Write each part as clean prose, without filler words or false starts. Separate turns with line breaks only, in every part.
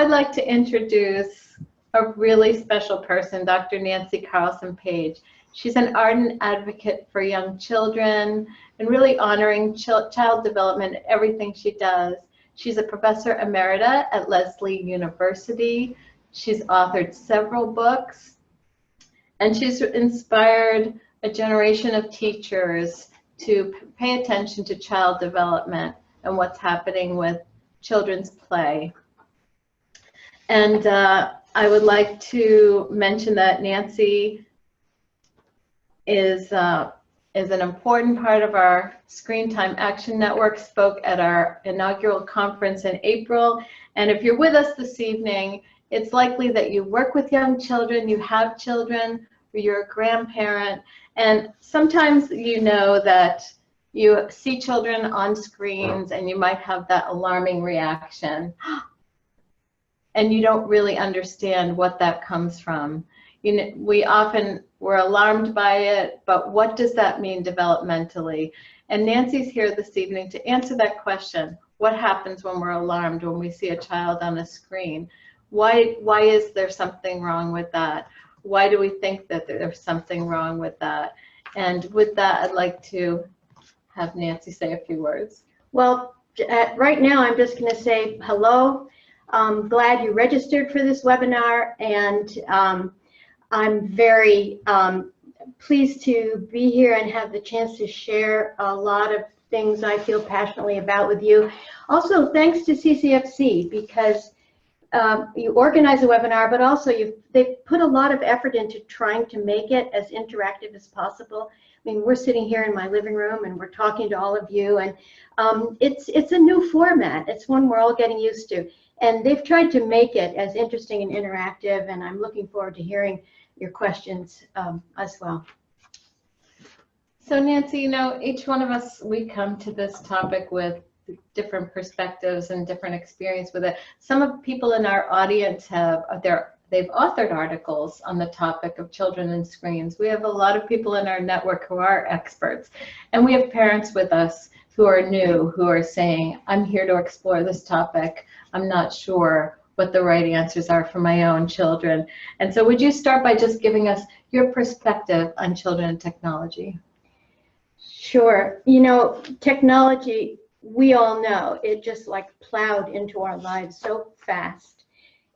I'd like to introduce a really special person, Dr. Nancy Carlsson-Paige. She's an ardent advocate for young children and really honoring child development in everything she does. She's a professor emerita at Lesley University. She's authored several books, and she's inspired a generation of teachers to pay attention to child development and what's happening with children's play. And I would like to mention that Nancy is an important part of our Screen Time Action Network, spoke at our inaugural conference in April. And if you're with us this evening, it's likely that you work with young children, you have children, or you're a grandparent, and sometimes you know that you see children on screens and you might have that alarming reaction. And you don't really understand what that comes from. You know, we're alarmed by it, but what does that mean developmentally? And Nancy's here this evening to answer that question. What happens when we're alarmed when we see a child on a screen? Why is there something wrong with that? Why do we think that there's something wrong with that? And with that, I'd like to have Nancy say a few words.
Well, right now I'm just going to say hello. I'm glad you registered for this webinar, and I'm very pleased to be here and have the chance to share a lot of things I feel passionately about with you. Also, thanks to CCFC, because you organize a webinar, but also they've put a lot of effort into trying to make it as interactive as possible. I mean, we're sitting here in my living room and we're talking to all of you, and it's a new format. It's one we're all getting used to. And they've tried to make it as interesting and interactive, and I'm looking forward to hearing your questions as well.
So Nancy, you know, each one of us, we come to this topic with different perspectives and different experience with it. Some of the people in our audience they've authored articles on the topic of children and screens. We have a lot of people in our network who are experts, and we have parents with us who are new, who are saying, I'm here to explore this topic. I'm not sure what the right answers are for my own children. And so would you start by just giving us your perspective on children and technology?
Sure. You know, technology, we all know, it just like plowed into our lives so fast.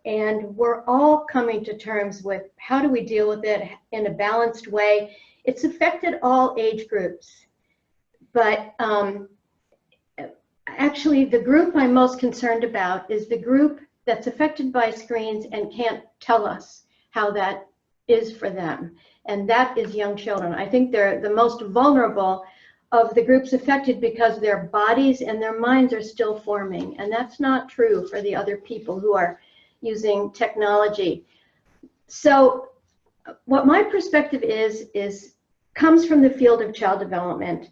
And we're all coming to terms with how do we deal with it in a balanced way. It's affected all age groups. But actually, the group I'm most concerned about is the group that's affected by screens and can't tell us how that is for them. And that is young children. I think they're the most vulnerable of the groups affected because their bodies and their minds are still forming. And that's not true for the other people who are using technology. So what my perspective comes from the field of child development.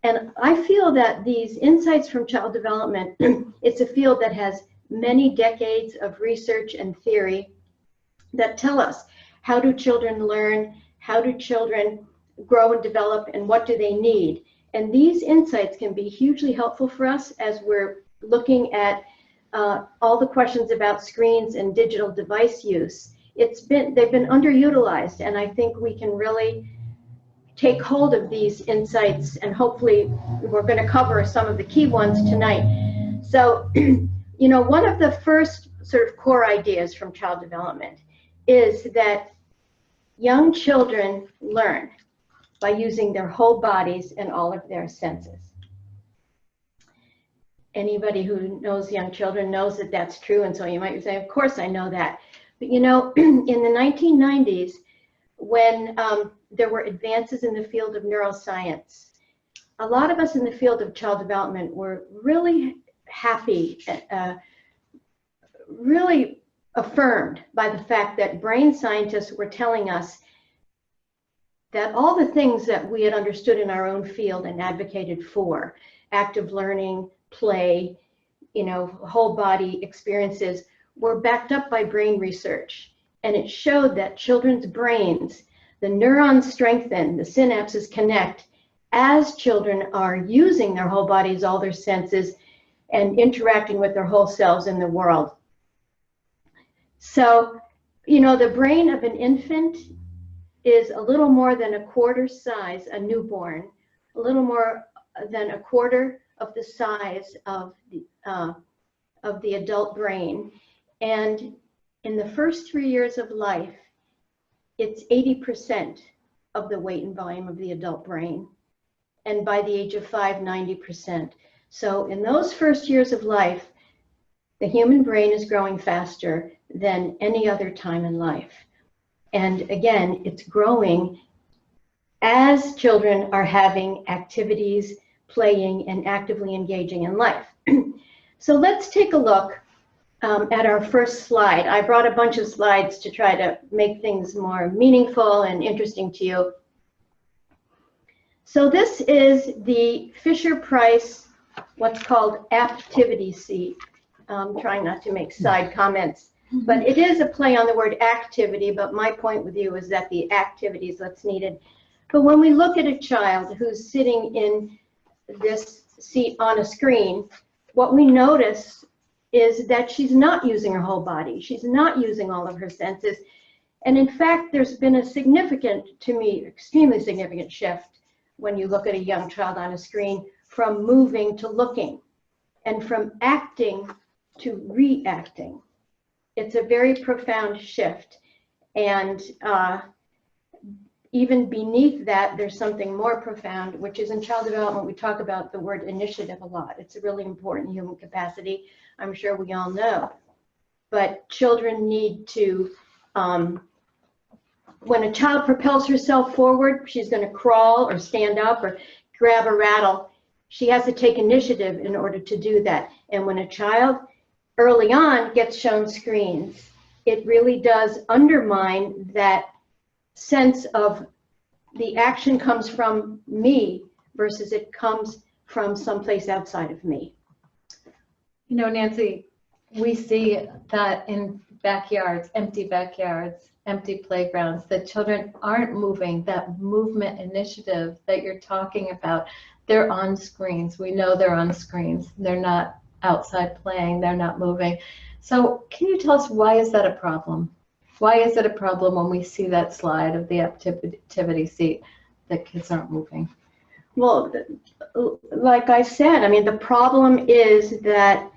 And I feel that these insights from child development, it's a field that has many decades of research and theory that tell us how do children learn, how do children grow and develop, and what do they need. And these insights can be hugely helpful for us as we're looking at all the questions about screens and digital device use. They've been underutilized, and I think we can really take hold of these insights, and hopefully we're going to cover some of the key ones tonight. So, you know, one of the first sort of core ideas from child development is that young children learn by using their whole bodies and all of their senses. Anybody who knows young children knows that that's true, and so you might be saying, of course I know that. But you know, in the 1990s, when there were advances in the field of neuroscience, a lot of us in the field of child development were really happy, really affirmed by the fact that brain scientists were telling us that all the things that we had understood in our own field and advocated for, active learning, play, you know, whole body experiences, were backed up by brain research. And it showed that children's brains, the neurons strengthen, the synapses connect as children are using their whole bodies, all their senses, and interacting with their whole selves in the world. So, you know, the brain of an infant is a little more than a quarter size, a newborn, a little more than a quarter of the size of the adult brain. And in the first 3 years of life, it's 80% of the weight and volume of the adult brain. And by the age of 5, 90%. So in those first years of life, the human brain is growing faster than any other time in life. And again, it's growing as children are having activities, playing, and actively engaging in life. So let's take a look at our first slide. I brought a bunch of slides to try to make things more meaningful and interesting to you. So this is the Fisher-Price, what's called activity seat. I'm trying not to make side comments, but it is a play on the word activity, but my point with you is that the activity is what's needed. But when we look at a child who's sitting in this seat on a screen, what we notice is that she's not using her whole body. She's not using all of her senses. And in fact, there's been a significant, to me, extremely significant shift when you look at a young child on a screen, from moving to looking, and from acting to reacting. It's a very profound shift. And even beneath that, there's something more profound, which is in child development, we talk about the word initiative a lot. It's a really important human capacity. I'm sure we all know. But children need to, when a child propels herself forward, she's going to crawl or stand up or grab a rattle. She has to take initiative in order to do that. And when a child early on gets shown screens, it really does undermine that sense of the action comes from me versus it comes from someplace outside of me.
You know, Nancy, we see that in backyards, empty playgrounds, that children aren't moving. That movement initiative that you're talking about, they're on screens. We know they're on screens. They're not outside playing. They're not moving. So can you tell us, why is that a problem? Why is it a problem when we see that slide of the activity seat that kids aren't moving?
Well, like I said, I mean, the problem is that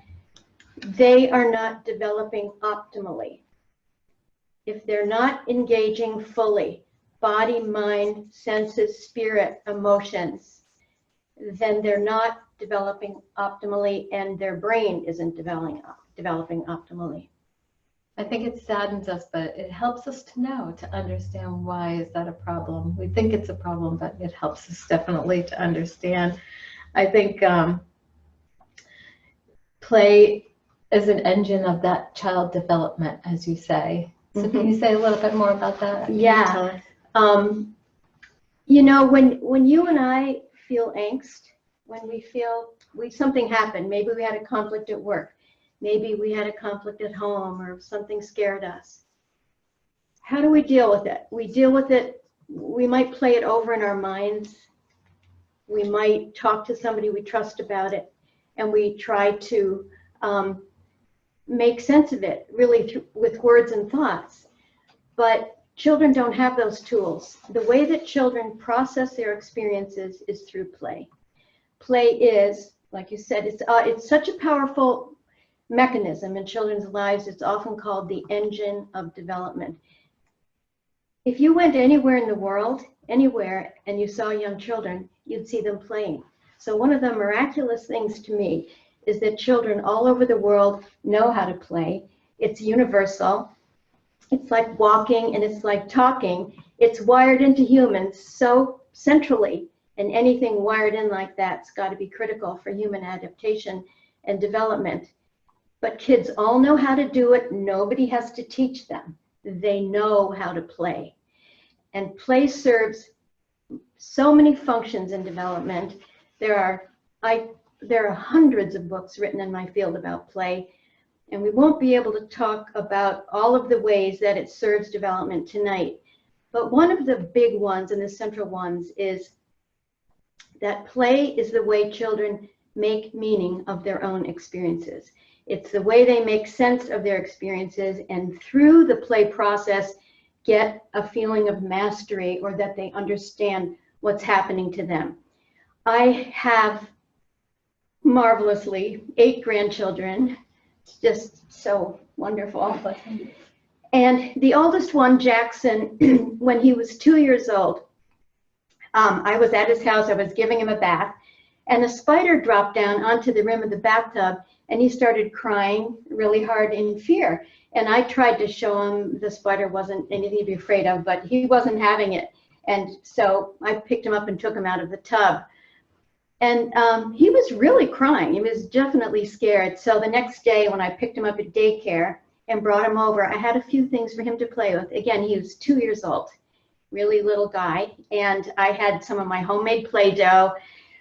they are not developing optimally. If they're not engaging fully, body, mind, senses, spirit, emotions, then they're not developing optimally, and their brain isn't developing optimally.
I think it saddens us, but it helps us to know, to understand why is that a problem. We think it's a problem, but it helps us definitely to understand. I think play is an engine of that child development, as you say. So can you say a little bit more about that?
Yeah. You know, when you and I feel angst, when we feel something happened, maybe we had a conflict at work, maybe we had a conflict at home, or something scared us. How do we deal with it? We deal with it, we might play it over in our minds. We might talk to somebody we trust about it, and we try to make sense of it, really with words and thoughts. But children don't have those tools. The way that children process their experiences is through play. Play is, like you said, it's such a powerful mechanism in children's lives. It's often called the engine of development. If you went anywhere in the world, anywhere, and you saw young children, you'd see them playing. So one of the miraculous things to me is that children all over the world know how to play. It's universal. It's like walking and it's like talking. It's wired into humans so centrally, and anything wired in like that's got to be critical for human adaptation and development. But kids all know how to do it. Nobody has to teach them. They know how to play. And play serves so many functions in development. There are hundreds of books written in my field about play, and we won't be able to talk about all of the ways that it serves development tonight. But one of the big ones and the central ones is that play is the way children make meaning of their own experiences. It's the way they make sense of their experiences, and through the play process get a feeling of mastery, or that they understand what's happening to them. I have marvelously 8 grandchildren. It's just so wonderful. And the oldest one, Jackson, when he was 2 years old, I was at his house, I was giving him a bath, and a spider dropped down onto the rim of the bathtub, and he started crying really hard in fear. And I tried to show him the spider wasn't anything to be afraid of, but he wasn't having it. And so I picked him up and took him out of the tub. And he was really crying. He was definitely scared. So the next day when I picked him up at daycare and brought him over, I had a few things for him to play with. Again, he was 2 years old, really little guy. And I had some of my homemade Play-Doh.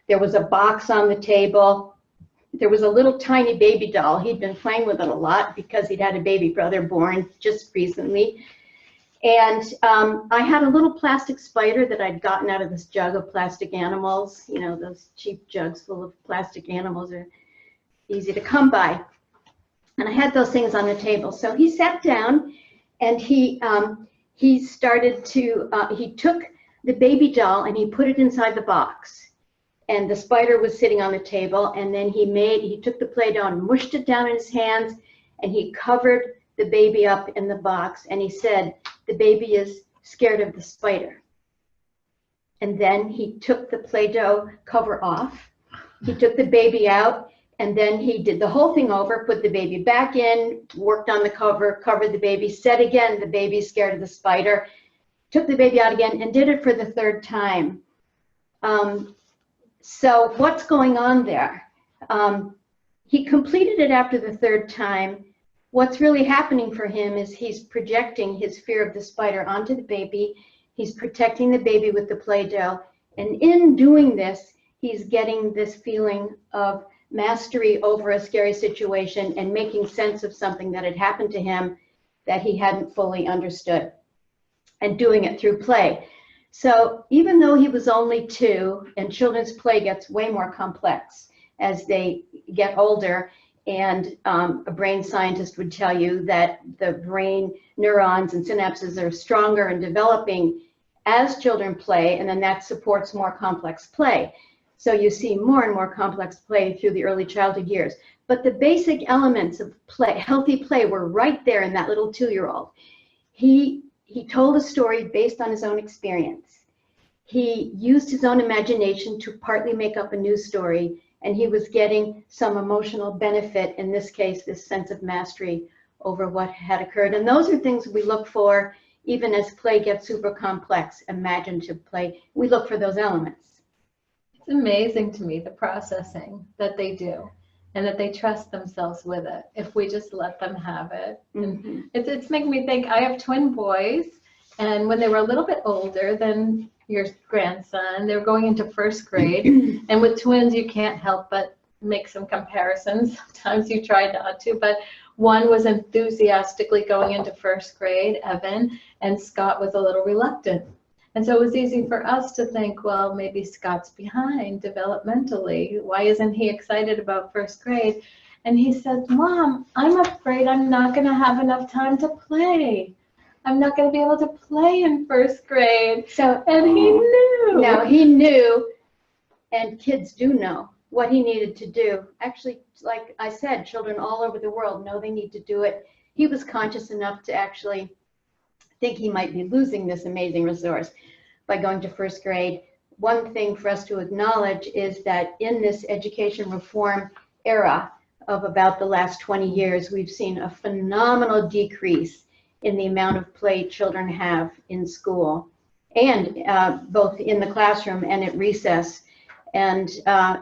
There was a box on the table. There was a little tiny baby doll. He'd been playing with it a lot because he'd had a baby brother born just recently. And I had a little plastic spider that I'd gotten out of this jug of plastic animals. You know, those cheap jugs full of plastic animals are easy to come by. And I had those things on the table. So he sat down and he started to, he took the baby doll and he put it inside the box. And the spider was sitting on the table, and then he took the Play-Doh and mushed it down in his hands, and he covered the baby up in the box, and he said, "The baby is scared of the spider." And then he took the Play-Doh cover off, he took the baby out, and then he did the whole thing over, put the baby back in, worked on the cover, covered the baby, said again, "The baby's scared of the spider," took the baby out again, and did it for the 3rd time. So what's going on there? He completed it after the 3rd time. What's really happening for him is he's projecting his fear of the spider onto the baby. He's protecting the baby with the Play-Doh. And in doing this, he's getting this feeling of mastery over a scary situation and making sense of something that had happened to him that he hadn't fully understood, and doing it through play. So even though he was only 2, and children's play gets way more complex as they get older, and a brain scientist would tell you that the brain neurons and synapses are stronger and developing as children play, and then that supports more complex play. So you see more and more complex play through the early childhood years. But the basic elements of play, healthy play, were right there in that little 2-year-old. He told a story based on his own experience. He used his own imagination to partly make up a new story, and he was getting some emotional benefit, in this case, this sense of mastery over what had occurred. And those are things we look for even as play gets super complex, imaginative play. We look for those elements.
It's amazing to me, the processing that they do, and that they trust themselves with it if we just let them have it.
Mm-hmm.
It's making me think, I have twin boys, and when they were a little bit older than your grandson, they were going into 1st grade, and with twins you can't help but make some comparisons. Sometimes you try not to, but one was enthusiastically going into 1st grade, Evan, and Scott was a little reluctant. And so it was easy for us to think, well, maybe Scott's behind developmentally. Why isn't he excited about 1st grade? And he said, "Mom, I'm afraid I'm not going to have enough time to play. I'm not going to be able to play in 1st grade."
So,
and he knew.
Now he knew, and kids do know what he needed to do. Actually, like I said, children all over the world know they need to do it. He was conscious enough to actually think he might be losing this amazing resource by going to 1st grade. One thing for us to acknowledge is that in this education reform era of about the last 20 years, we've seen a phenomenal decrease in the amount of play children have in school, and both in the classroom and at recess. And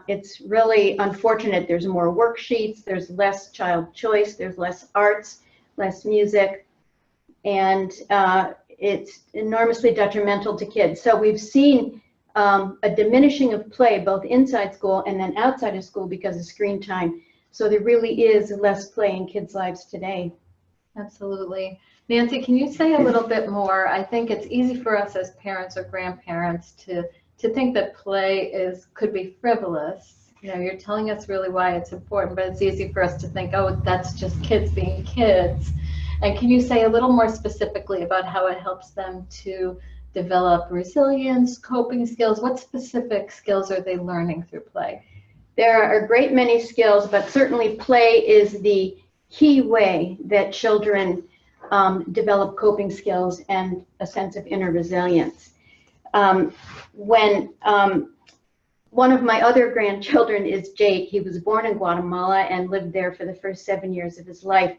it's really unfortunate. There's more worksheets, there's less child choice, there's less arts, less music, and it's enormously detrimental to kids. So we've seen a diminishing of play both inside school and then outside of school because of screen time. So there really is less play in kids' lives today.
Absolutely. Nancy, can you say a little bit more? I think it's easy for us as parents or grandparents to think that play could be frivolous, You know, you're telling us really why it's important, but it's easy for us to think, oh, that's just kids being kids. And can you say a little more specifically about how it helps them to develop resilience, coping skills? What specific skills are they learning through play?
There are a great many skills, but certainly play is the key way that children develop coping skills and a sense of inner resilience. When one of my other grandchildren is Jake. He was born in Guatemala and lived there for the first 7 years of his life.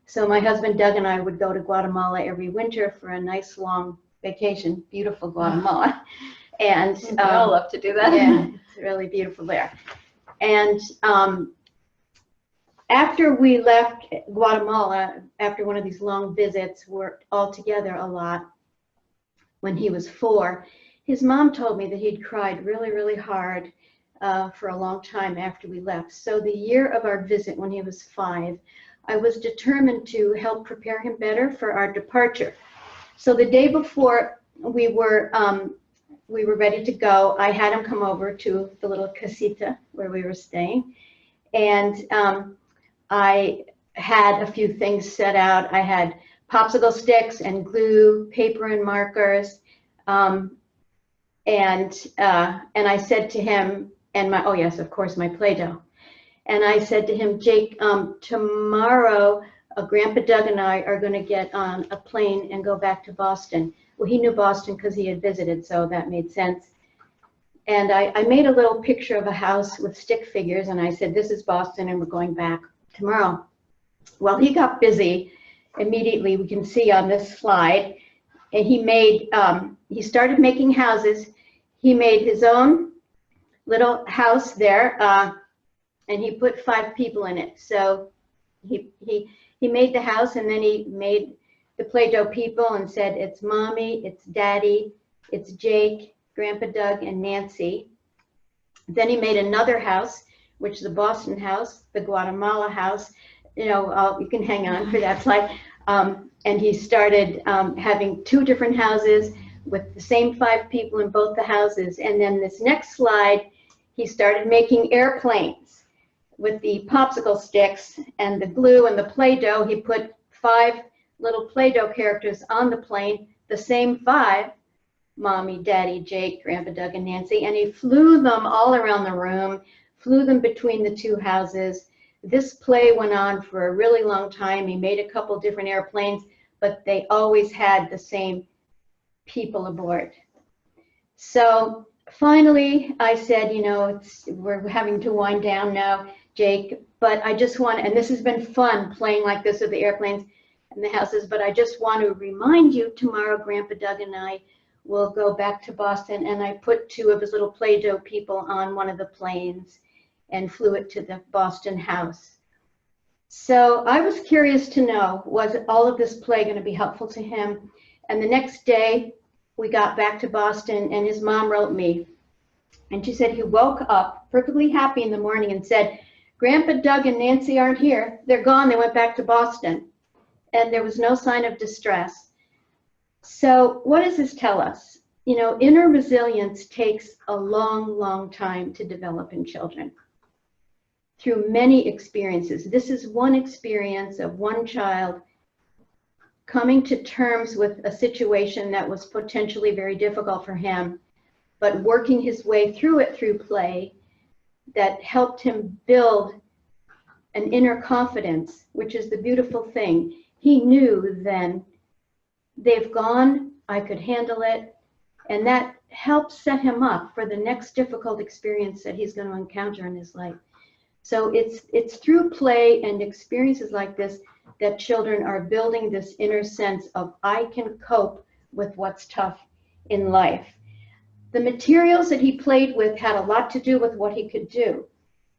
So my husband Doug and I would go to Guatemala every winter for a nice long vacation. Beautiful Guatemala. And
we all love to do that.
Yeah, it's really beautiful there. And after we left Guatemala, after one of these long visits, we're all together a lot. When he was 4, his mom told me that he'd cried really, really hard for a long time after we left. So the year of our visit, when he was 5, I was determined to help prepare him better for our departure. So the day before we were ready to go, I had him come over to the little casita where we were staying. And I had a few things set out. I had popsicle sticks and glue, paper and markers. And I said to him, and my, oh yes, of course, my Play-Doh. And I said to him, Jake, tomorrow, Grandpa Doug and I are going to get on a plane and go back to Boston. Well, he knew Boston because he had visited, so that made sense. And I made a little picture of a house with stick figures, and I said, this is Boston, and we're going back tomorrow. Well, he got busy immediately. We can see on this slide. And he started making houses. He made his own little house there, and he put 5 people in it. So he made the house, and then he made the Play-Doh people and said, it's Mommy, it's Daddy, it's Jake, Grandpa Doug, and Nancy. Then he made another house, which is the Boston house, the Guatemala house. You know, you can hang on for that slide. And he started having 2 different houses with the same 5 people in both the houses. And then this next slide, he started making airplanes with the popsicle sticks and the glue and the Play-Doh. He put 5 little Play-Doh characters on the plane, the same 5, Mommy, Daddy, Jake, Grandpa Doug, and Nancy. And he flew them all around the room, flew them between the 2 houses. This play went on for a really long time. He made a couple different airplanes, but they always had the same people aboard. So finally, I said, you know, we're having to wind down now, Jake, but I just want, and this has been fun playing like this with the airplanes and the houses, but I just want to remind you, tomorrow Grandpa Doug and I will go back to Boston, and I put 2 of his little Play-Doh people on one of the planes and flew it to the Boston house. So I was curious to know, was all of this play going to be helpful to him? And the next day, we got back to Boston, and his mom wrote me, and she said he woke up perfectly happy in the morning and said, Grandpa Doug and Nancy aren't here. They're gone. They went back to Boston. And there was no sign of distress. So what does this tell us? You know, inner resilience takes a long, long time to develop in children through many experiences. This is one experience of one child coming to terms with a situation that was potentially very difficult for him, but working his way through it through play that helped him build an inner confidence, which is the beautiful thing. He knew then, they've gone, I could handle it, and that helped set him up for the next difficult experience that he's going to encounter in his life. So it's through play and experiences like this that children are building this inner sense of, I can cope with what's tough in life. The materials that he played with had a lot to do with what he could do,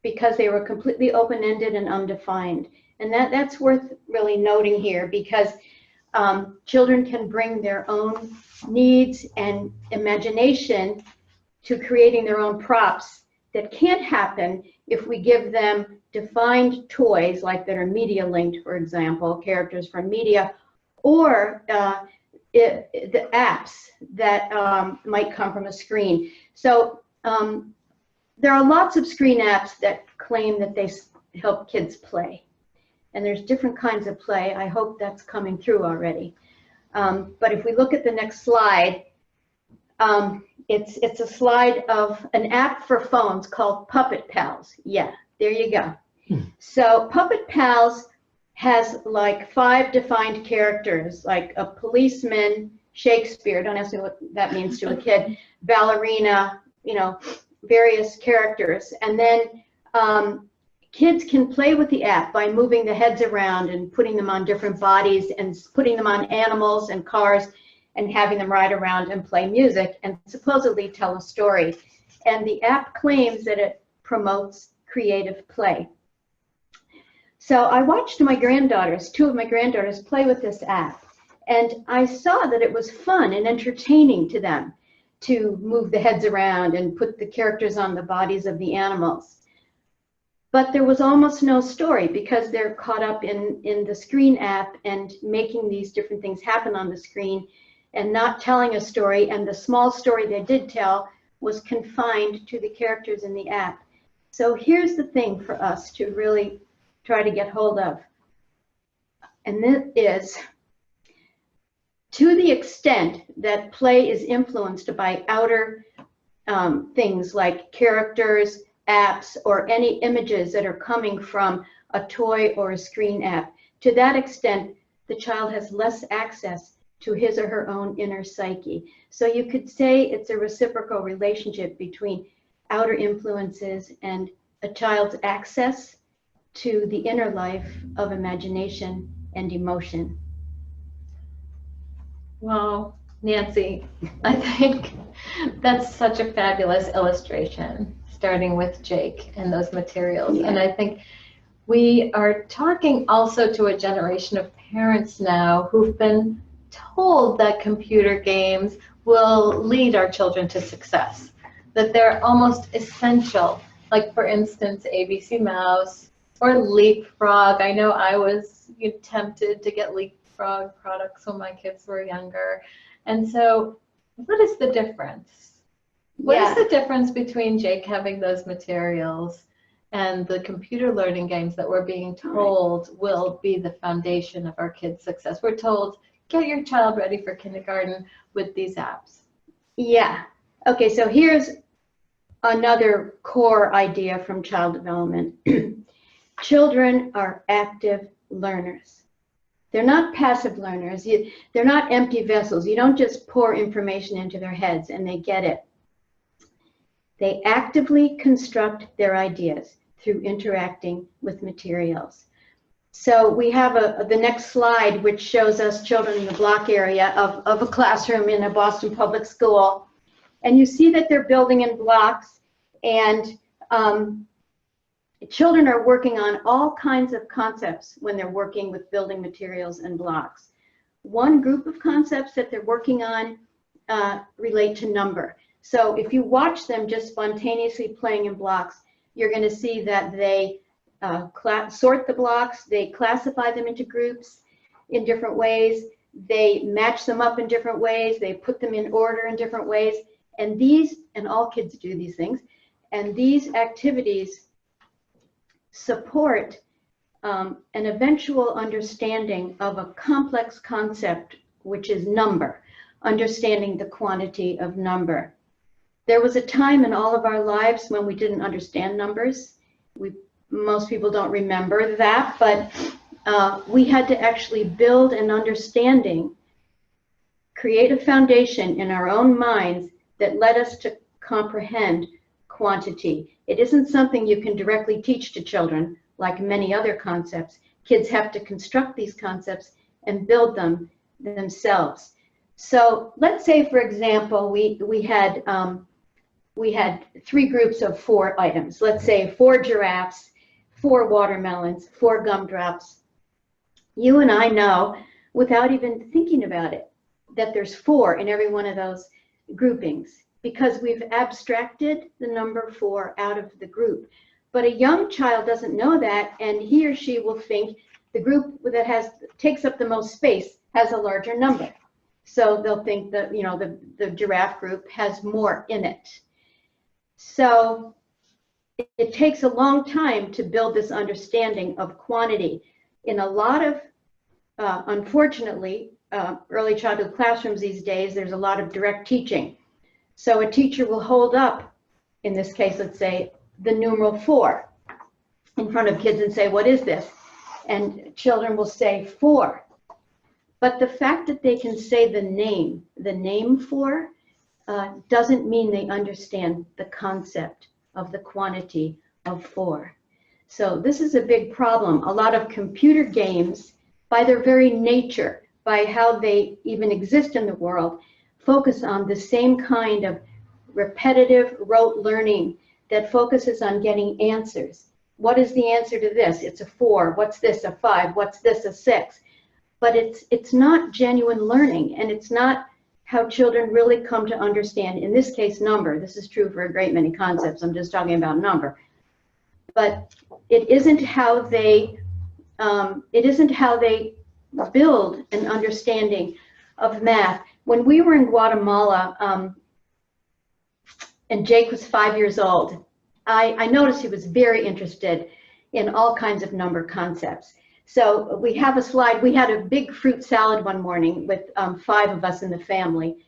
because they were completely open-ended and undefined. And that's worth really noting here, because children can bring their own needs and imagination to creating their own props that can't happen if we give them defined toys, like that are media linked, for example, characters from media, or the apps that might come from a screen. So there are lots of screen apps that claim that they help kids play. And there's different kinds of play. I hope that's coming through already. But if we look at the next slide, it's a slide of an app for phones called Puppet Pals. Yeah, there you go. So Puppet Pals has like 5 defined characters, like a policeman, Shakespeare, don't ask me what that means to a kid, ballerina, you know, various characters. And then kids can play with the app by moving the heads around and putting them on different bodies and putting them on animals and cars and having them ride around and play music and supposedly tell a story. And the app claims that it promotes creative play. So I watched my granddaughters, 2 of my granddaughters, play with this app. And I saw that it was fun and entertaining to them to move the heads around and put the characters on the bodies of the animals. But there was almost no story because they're caught up in the screen app and making these different things happen on the screen and not telling a story. And the small story they did tell was confined to the characters in the app. So here's the thing for us to really try to get hold of. And that is, to the extent that play is influenced by outer things like characters, apps, or any images that are coming from a toy or a screen app, to that extent, the child has less access to his or her own inner psyche. So you could say it's a reciprocal relationship between outer influences and a child's access to the inner life of imagination and emotion.
Well, Nancy, I think that's such a fabulous illustration, starting with Jake and those materials. Yeah. And I think we are talking also to a generation of parents now who've been told that computer games will lead our children to success, that they're almost essential. Like, for instance, ABC Mouse or Leapfrog. I know I was tempted to get Leapfrog products when my kids were younger. And so what is the difference? What is the difference between Jake having those materials and the computer learning games that we're being told will be the foundation of our kids' success? We're told, get your child ready for kindergarten with these apps.
Yeah. Okay, so here's another core idea from child development. Children are active learners. They're not passive learners. They're not empty vessels. You don't just pour information into their heads and they get it. They actively construct their ideas through interacting with materials. So we have the next slide, which shows us children in the block area of a classroom in a Boston public school. And you see that they're building in blocks, and children are working on all kinds of concepts when they're working with building materials and blocks. One group of concepts that they're working on relate to number. So if you watch them just spontaneously playing in blocks, you're going to see that they sort the blocks, they classify them into groups in different ways, they match them up in different ways, they put them in order in different ways, and all kids do these things, and these activities support an eventual understanding of a complex concept, which is number, understanding the quantity of number. There was a time in all of our lives when we didn't understand numbers. Most people don't remember that, but we had to actually build an understanding, create a foundation in our own minds that led us to comprehend quantity. It isn't something you can directly teach to children like many other concepts. Kids have to construct these concepts and build them themselves. So let's say, for example, we had 3 groups of 4 items. Let's say 4 giraffes, 4 watermelons, 4 gumdrops. You and I know, without even thinking about it, that there's 4 in every one of those groupings, because we've abstracted the number 4 out of the group. But a young child doesn't know that, and he or she will think the group that takes up the most space has a larger number. So they'll think that the giraffe group has more in it. So it takes a long time to build this understanding of quantity. In a lot of, unfortunately, early childhood classrooms these days, there's a lot of direct teaching. So a teacher will hold up, in this case, let's say, the numeral 4 in front of kids and say, what is this? And children will say 4. But the fact that they can say the name 4, doesn't mean they understand the concept of the quantity of 4. So this is a big problem. A lot of computer games, by their very nature, by how they even exist in the world, focus on the same kind of repetitive rote learning that focuses on getting answers. What is the answer to this? It's a 4. What's this? A 5. What's this? A 6. But it's not genuine learning, and it's not how children really come to understand, in this case, number. This is true for a great many concepts. I'm just talking about number. But it isn't how they build an understanding of math. When we were in Guatemala, and Jake was 5 years old, I noticed he was very interested in all kinds of number concepts. So we have a slide. We had a big fruit salad one morning with 5 of us in the family.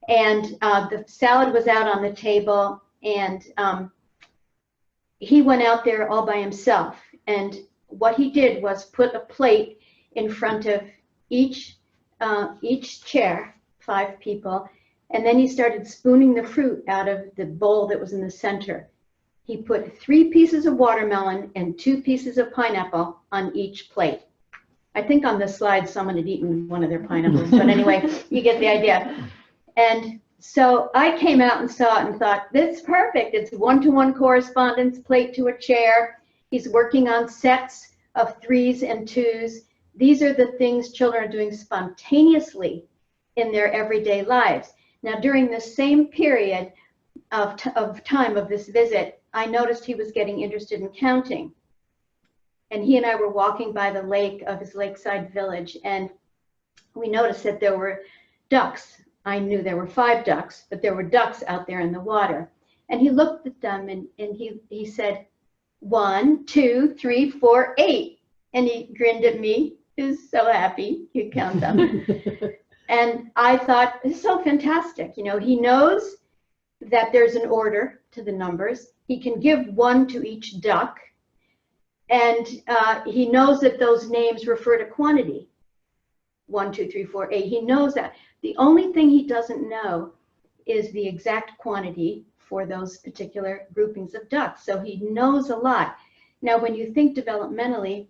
And the salad was out on the table, and he went out there all by himself. And what he did was put a plate in front of each chair, 5 people, and then he started spooning the fruit out of the bowl that was in the center. He put 3 pieces of watermelon and 2 pieces of pineapple on each plate. I think on this slide someone had eaten one of their pineapples, but anyway, you get the idea. And so I came out and saw it and thought, this is perfect. It's one-to-one correspondence, plate to a chair. He's working on sets of 3s and 2s. These are the things children are doing spontaneously in their everyday lives. Now, during the same period of time of this visit, I noticed he was getting interested in counting. And he and I were walking by the lake of his lakeside village, and we noticed that there were ducks. I knew there were 5 ducks, but there were ducks out there in the water. And he looked at them and he said, 1, 2, 3, 4, 8. And he grinned at me. He was so happy. He'd count them. And I thought, this is so fantastic. You know, he knows that there's an order to the numbers. He can give 1 to each duck. And he knows that those names refer to quantity. 1, 2, 3, 4, 8. He knows that. The only thing he doesn't know is the exact quantity for those particular groupings of ducks. So he knows a lot. Now, when you think developmentally,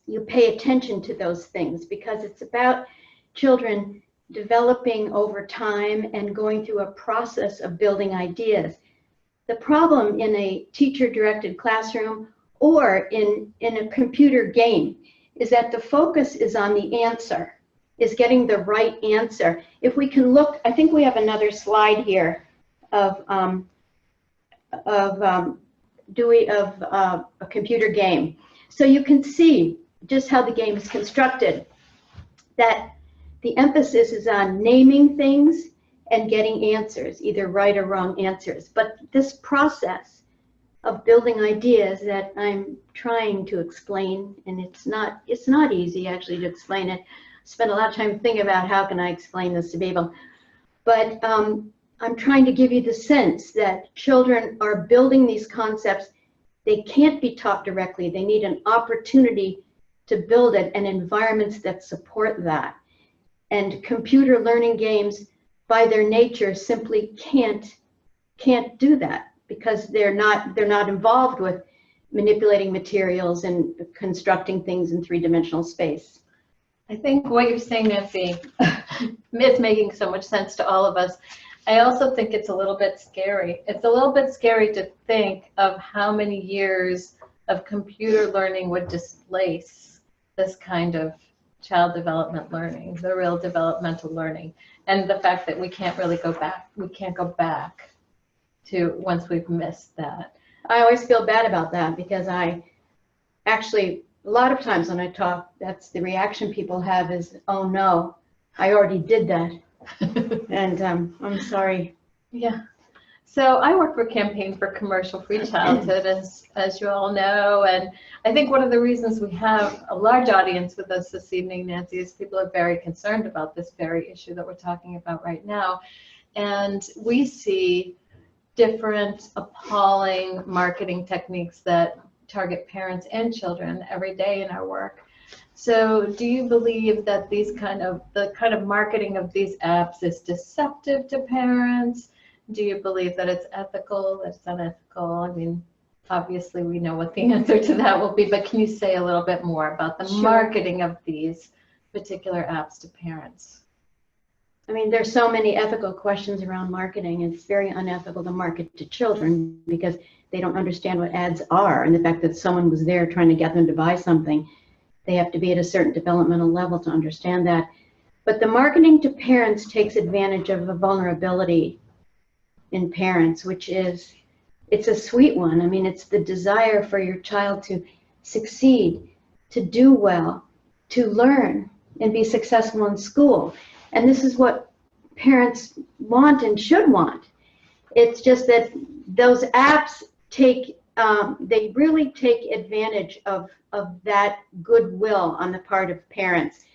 you pay attention to those things because it's about children developing over time and going through a process of building ideas. The problem in a teacher-directed classroom or in a computer game is that the focus is on the answer, is getting the right answer. If we can look, I think we have another slide here of a computer game. So you can see just how the game is constructed, that the emphasis is on naming things and getting answers, either right or wrong answers. But this process of building ideas that I'm trying to explain, and it's not easy actually to explain it. I spent a lot of time thinking about how can I explain this to people. But I'm trying to give you the sense that children are building these concepts. They can't be taught directly. They need an opportunity to build it and environments that support that. And computer learning games, by their nature, simply can't do that because they're not involved with manipulating materials and constructing things in 3-dimensional space.
I think what you're saying, Nancy, is making so much sense to all of us. I also think it's a little bit scary. It's a little bit scary to think of how many years of computer learning would displace this kind of child development learning, the real developmental learning, and the fact that we can't really go back. We can't go back to once we've missed that.
I always feel bad about that because I actually, a lot of times when I talk, that's the reaction people have is, oh no, I already did that. And I'm sorry.
Yeah. So I work for Campaign for Commercial-Free Childhood, as you all know, and I think one of the reasons we have a large audience with us this evening, Nancy, is people are very concerned about this very issue that we're talking about right now. And we see different appalling marketing techniques that target parents and children every day in our work. So do you believe that the kind of marketing of these apps is deceptive to parents? Do you believe that it's ethical, that it's unethical? I mean, obviously we know what the answer to that will be, but can you say a little bit more about the marketing of these particular apps to parents?
I mean, there's so many ethical questions around marketing. It's very unethical to market to children because they don't understand what ads are, and the fact that someone was there trying to get them to buy something. They have to be at a certain developmental level to understand that. But the marketing to parents takes advantage of a vulnerability in parents, which is, it's a sweet one. I mean, it's the desire for your child to succeed, to do well, to learn and be successful in school. And this is what parents want and should want. It's just that those apps they really take advantage of that goodwill on the part of parents.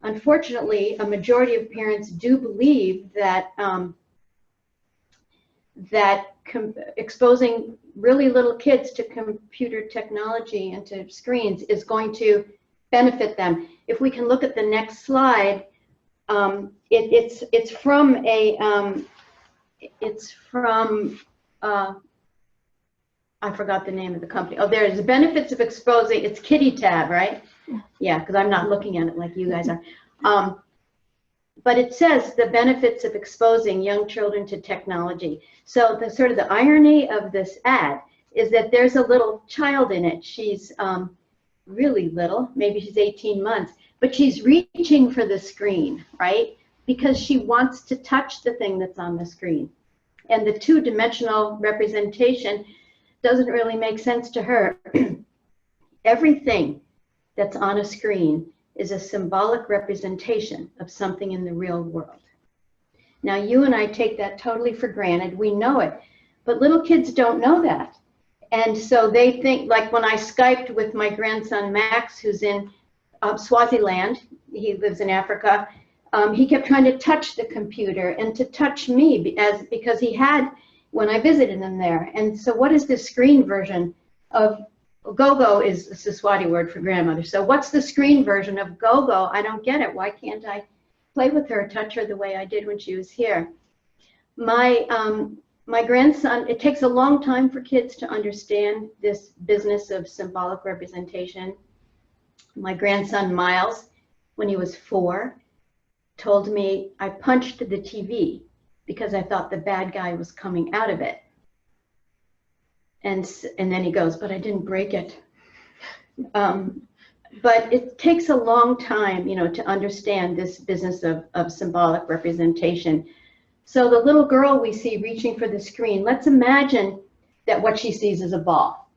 Unfortunately, a majority of parents do believe that exposing really little kids to computer technology and to screens is going to benefit them. If we can look at the next slide, it's from I forgot the name of the company. Oh, there's the benefits of exposing. It's Kitty Tab, right? Yeah, because I'm not looking at it like you guys are. But it says the benefits of exposing young children to technology. So the sort of the irony of this ad is that there's a little child in it. She's really little, maybe she's 18 months, but she's reaching for the screen, right? Because she wants to touch the thing that's on the screen. And the two-dimensional representation doesn't really make sense to her. Everything that's on a screen is a symbolic representation of something in the real world. Now, you and I take that totally for granted. We know it, but little kids don't know that. And so they think, like when I Skyped with my grandson, Max, who's in Swaziland, he lives in Africa, he kept trying to touch the computer and to touch me because he had when I visited him there. And so what is the screen version of Go-Go is the Swati word for grandmother. So what's the screen version of Go-Go? I don't get it. Why can't I play with her, touch her the way I did when she was here? My grandson, it takes a long time for kids to understand this business of symbolic representation. My grandson, Miles, when he was 4, told me I punched the TV because I thought the bad guy was coming out of it. And then he goes, but I didn't break it. But it takes a long time, to understand this business of symbolic representation. So the little girl we see reaching for the screen, let's imagine that what she sees is a ball.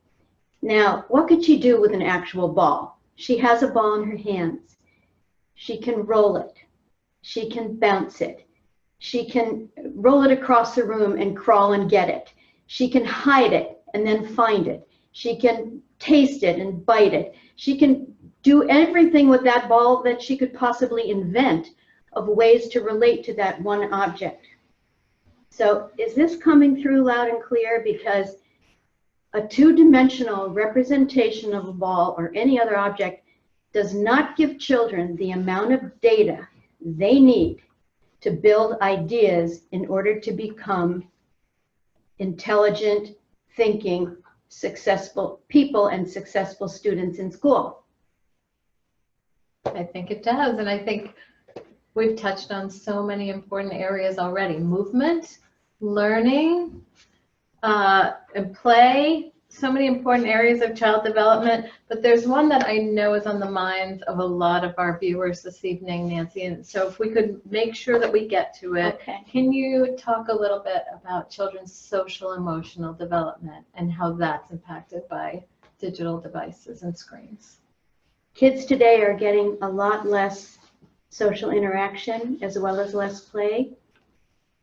Now, what could she do with an actual ball? She has a ball in her hands. She can roll it. She can bounce it. She can roll it across the room and crawl and get it. She can hide it and then find it. She can taste it and bite it. She can do everything with that ball that she could possibly invent of ways to relate to that one object. So is this coming through loud and clear? Because a two-dimensional representation of a ball or any other object does not give children the amount of data they need to build ideas in order to become intelligent, thinking, successful people and successful students in school.
I think it does, and I think we've touched on so many important areas already. Movement, learning, and play, so many important areas of child development, but there's one that I know is on the minds of a lot of our viewers this evening, Nancy, and so if we could make sure that we get to it.
Okay.
Can you talk a little bit about children's social emotional development and how that's impacted by digital devices and screens?
Kids today are getting a lot less social interaction as well as less play,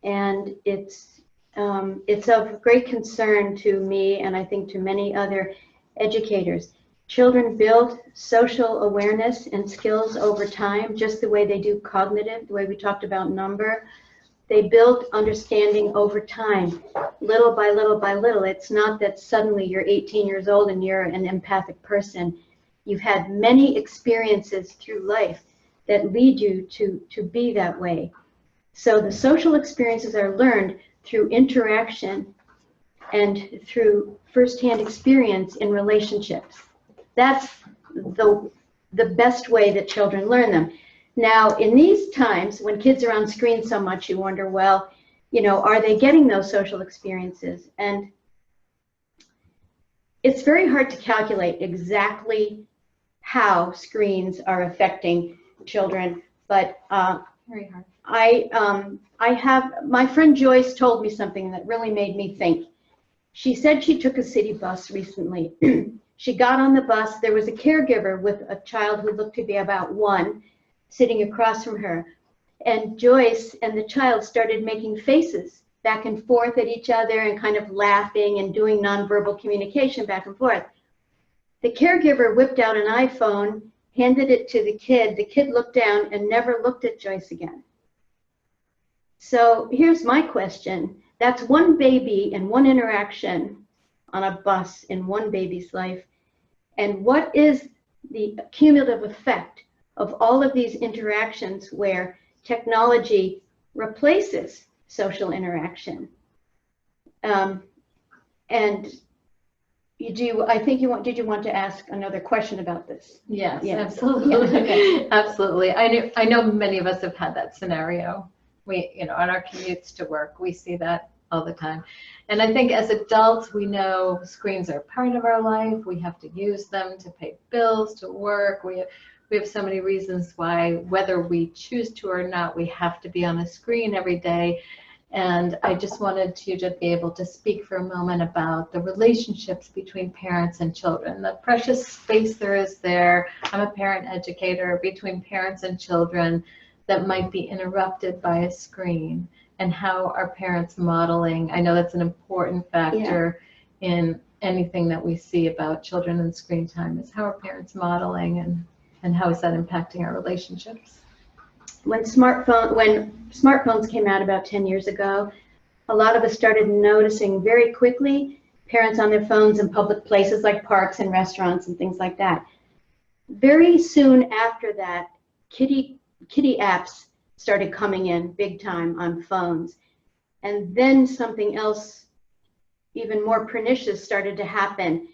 and it's It's of great concern to me, and I think to many other educators. Children build social awareness and skills over time, just the way they do cognitive, the way we talked about number. They build understanding over time, little by little by little. It's not that suddenly you're 18 years old and you're an empathic person. You've had many experiences through life that lead you to be that way. So the social experiences are learned through interaction and through firsthand experience in relationships. That's the best way that children learn them. Now, in these times when kids are on screen so much, you wonder, well, you know, are they getting those social experiences? And it's very hard to calculate exactly how screens are affecting children, but
Very hard.
I have, my friend Joyce told me something that really made me think. She said she took a city bus recently. She got on the bus, there was a caregiver with a child who looked to be about 1 sitting across from her. And Joyce and the child started making faces back and forth at each other and kind of laughing and doing nonverbal communication back and forth. The caregiver whipped out an iPhone, handed it to the kid. The kid looked down and never looked at Joyce again. So here's my question. That's one baby and one interaction on a bus in one baby's life. And what is the cumulative effect of all of these interactions where technology replaces social interaction? And I think did you want to ask another question about this?
Yes,
Yeah.
absolutely.
Yeah, okay.
Absolutely. I know many of us have had that scenario. We, you know, on our commutes to work, we see that all the time. And I think as adults, we know screens are part of our life. We have to use them to pay bills, to work. We have so many reasons why, whether we choose to or not, we have to be on a screen every day. And I just wanted you to be able to speak for a moment about the relationships between parents and children, the precious space there is there. I'm a parent educator, between parents and children that might be interrupted by a screen, and how are parents modeling? I know that's an important factor in anything that we see about children and screen time, is how are parents modeling, and how is that impacting our relationships?
When smartphones came out about 10 years ago, a lot of us started noticing very quickly parents on their phones in public places like parks and restaurants and things like that. Very soon after that, kitty apps started coming in big time on phones. And then something else even more pernicious started to happen.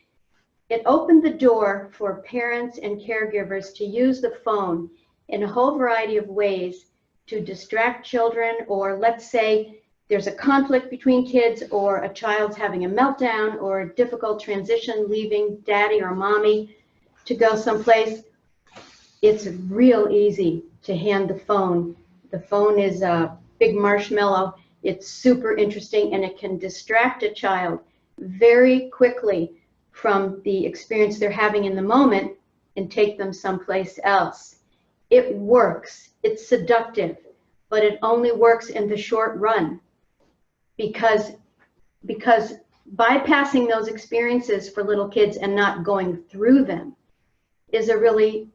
It opened the door for parents and caregivers to use the phone in a whole variety of ways to distract children, or let's say there's a conflict between kids, or a child's having a meltdown or a difficult transition, leaving daddy or mommy to go someplace. It's real easy to hand the phone. The phone is a big marshmallow. It's super interesting, and it can distract a child very quickly from the experience they're having in the moment and take them someplace else. It works. It's seductive, but it only works in the short run, because bypassing those experiences for little kids and not going through them is a really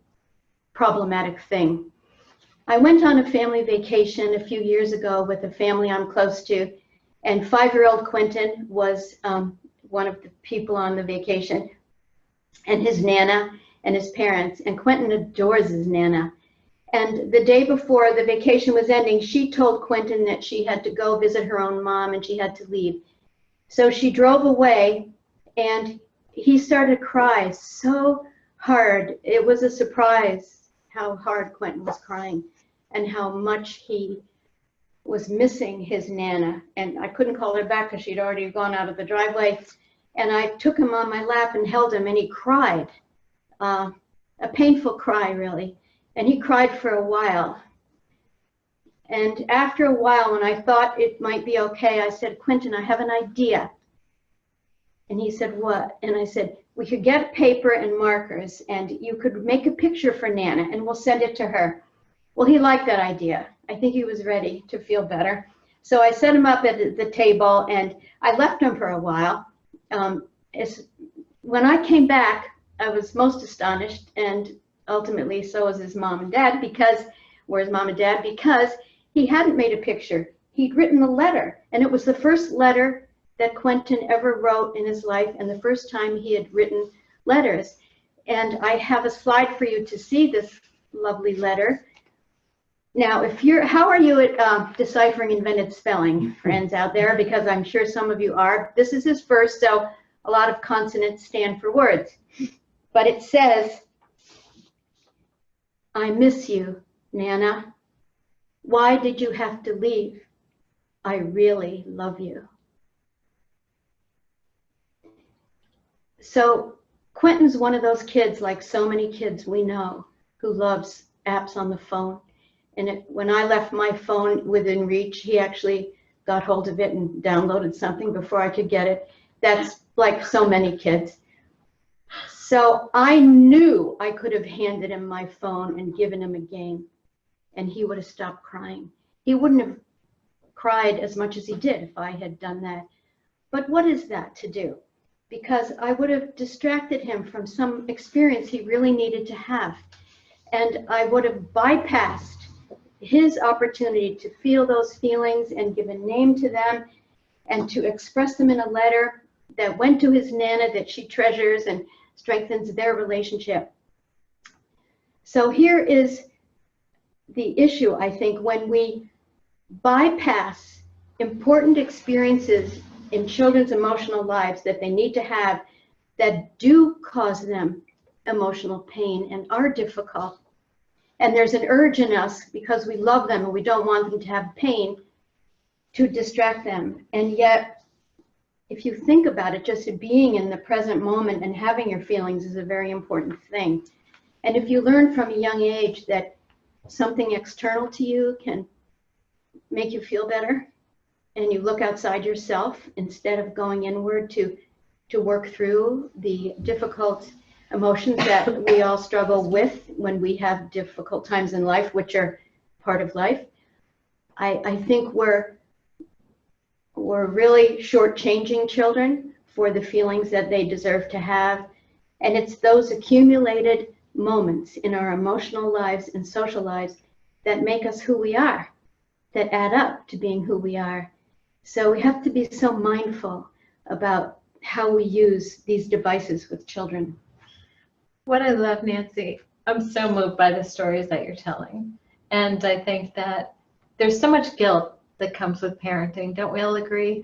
problematic thing. I went on a family vacation a few years ago with a family I'm close to, and 5-year-old Quentin was one of the people on the vacation, and his Nana and his parents, and Quentin adores his Nana. And the day before the vacation was ending, she told Quentin that she had to go visit her own mom and she had to leave. So she drove away, and he started to cry so hard. It was a surprise how hard Quentin was crying and how much he was missing his Nana. And I couldn't call her back because she'd already gone out of the driveway. And I took him on my lap and held him, and he cried, a painful cry, really. And he cried for a while. And after a while, when I thought it might be okay, I said, Quentin, I have an idea. And he said, what? And I said, we could get paper and markers, and you could make a picture for Nana, and we'll send it to her. Well, he liked that idea. I think he was ready to feel better. So I set him up at the table, and I left him for a while. When I came back, I was most astonished, and ultimately so was his mom and dad, because he hadn't made a picture. He'd written a letter, and it was the first letter that Quentin ever wrote in his life, and the first time he had written letters. And I have a slide for you to see this lovely letter. Now, how are you at deciphering invented spelling, friends out there? Because I'm sure some of you are. This is his first, so a lot of consonants stand for words. But it says, "I miss you, Nana. Why did you have to leave? I really love you." So Quentin's one of those kids, like so many kids we know, who loves apps on the phone. And when I left my phone within reach, he actually got hold of it and downloaded something before I could get it. That's like so many kids. So I knew I could have handed him my phone and given him a game, and he would have stopped crying. He wouldn't have cried as much as he did if I had done that. But what is that to do? Because I would have distracted him from some experience he really needed to have. And I would have bypassed his opportunity to feel those feelings and give a name to them and to express them in a letter that went to his Nana that she treasures and strengthens their relationship. So here is the issue, I think, when we bypass important experiences in children's emotional lives that they need to have, that do cause them emotional pain and are difficult. And there's an urge in us, because we love them and we don't want them to have pain, to distract them. And yet, if you think about it, just being in the present moment and having your feelings is a very important thing. And if you learn from a young age that something external to you can make you feel better, and you look outside yourself instead of going inward to work through the difficult emotions that we all struggle with when we have difficult times in life, which are part of life, I think we're really shortchanging children for the feelings that they deserve to have. And it's those accumulated moments in our emotional lives and social lives that make us who we are, that add up to being who we are. So we have to be so mindful about how we use these devices with children.
What I love, Nancy, I'm so moved by the stories that you're telling. And I think that there's so much guilt that comes with parenting. Don't we all agree?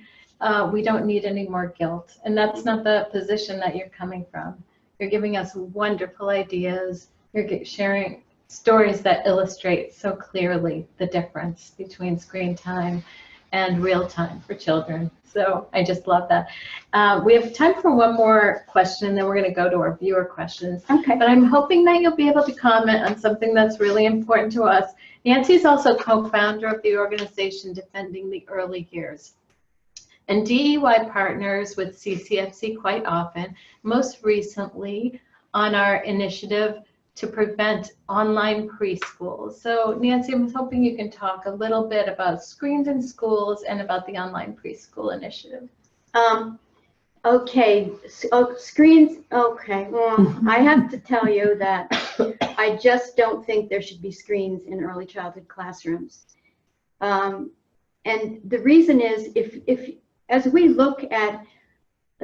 We don't need any more guilt. And that's not the position that you're coming from. You're giving us wonderful ideas. You're sharing stories that illustrate so clearly the difference between screen time and real time for children. So I just love that. We have time for one more question, and then we're going to go to our viewer questions.
Okay.
But I'm hoping that you'll be able to comment on something that's really important to us. Nancy's also co-founder of the organization Defending the Early Years. And DEY partners with CCFC quite often, most recently on our initiative to prevent online preschool. So Nancy, I'm hoping you can talk a little bit about screens in schools and about the online preschool initiative.
Okay, so screens, okay, well, I have to tell you that I just don't think there should be screens in early childhood classrooms. And the reason is, if as we look at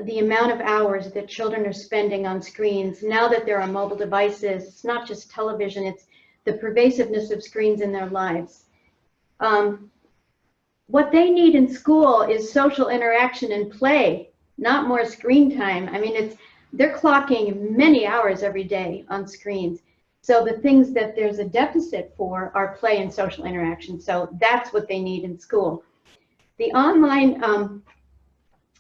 the amount of hours that children are spending on screens, now that there are mobile devices, it's not just television, it's the pervasiveness of screens in their lives. What they need in school is social interaction and play, not more screen time. I mean, they're clocking many hours every day on screens. So the things that there's a deficit for are play and social interaction. So that's what they need in school. The online,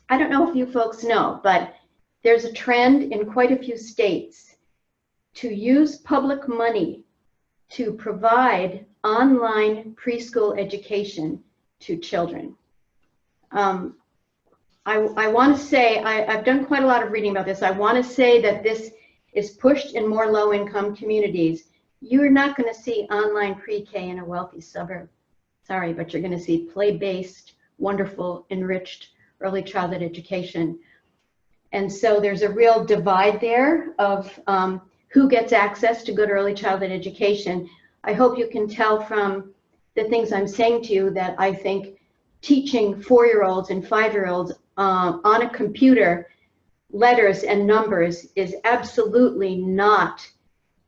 I don't know if you folks know, but there's a trend in quite a few states to use public money to provide online preschool education to children. I want to say, I've done quite a lot of reading about this. I want to say that this is pushed in more low-income communities. You're not going to see online pre-K in a wealthy suburb. sorry, but you're going to see play-based, wonderful, enriched early childhood education. And so there's a real divide there of who gets access to good early childhood education. I hope you can tell from the things I'm saying to you that I think teaching 4-year-olds and 5-year-olds on a computer letters and numbers is absolutely not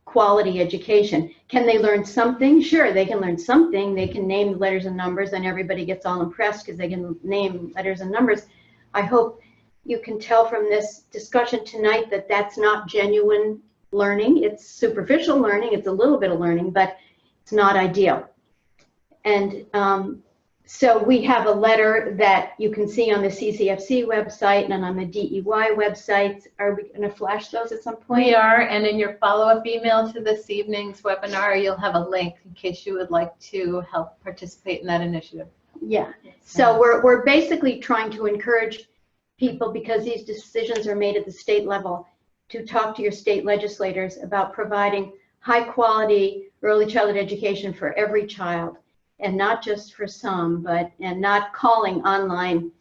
quality education. Can they learn something? Sure, they can learn something. They can name letters and numbers, and everybody gets all impressed because they can name letters and numbers. I hope you can tell from this discussion tonight that that's not genuine learning. It's superficial learning. It's a little bit of learning, but it's not ideal. And so we have a letter that you can see on the CCFC website and on the DEY websites. Are we going to flash those at some point?
We are, and in your follow-up email to this evening's webinar, you'll have a link in case you would like to help participate in that initiative.
Yeah, so we're basically trying to encourage people, because these decisions are made at the state level, to talk to your state legislators about providing high quality early childhood education for every child, and not just for some, and not calling online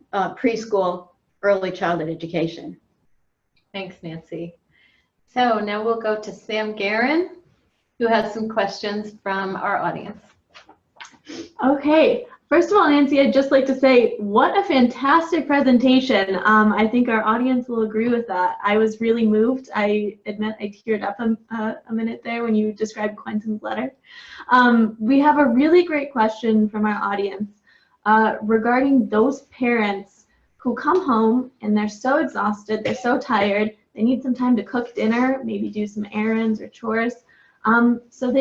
preschool early childhood education.
Thanks, Nancy. So now we'll go to Sam Guerin, who has some questions from our audience.
Okay. First of all, Nancy, I'd just like to say, what a fantastic presentation. I think our audience will agree with that. I was really moved. I admit I teared up a minute there when you described Quentin's letter. We have a really great question from our audience regarding those parents who come home and they're so exhausted, they're so tired, they need some time to cook dinner, maybe do some errands or chores. So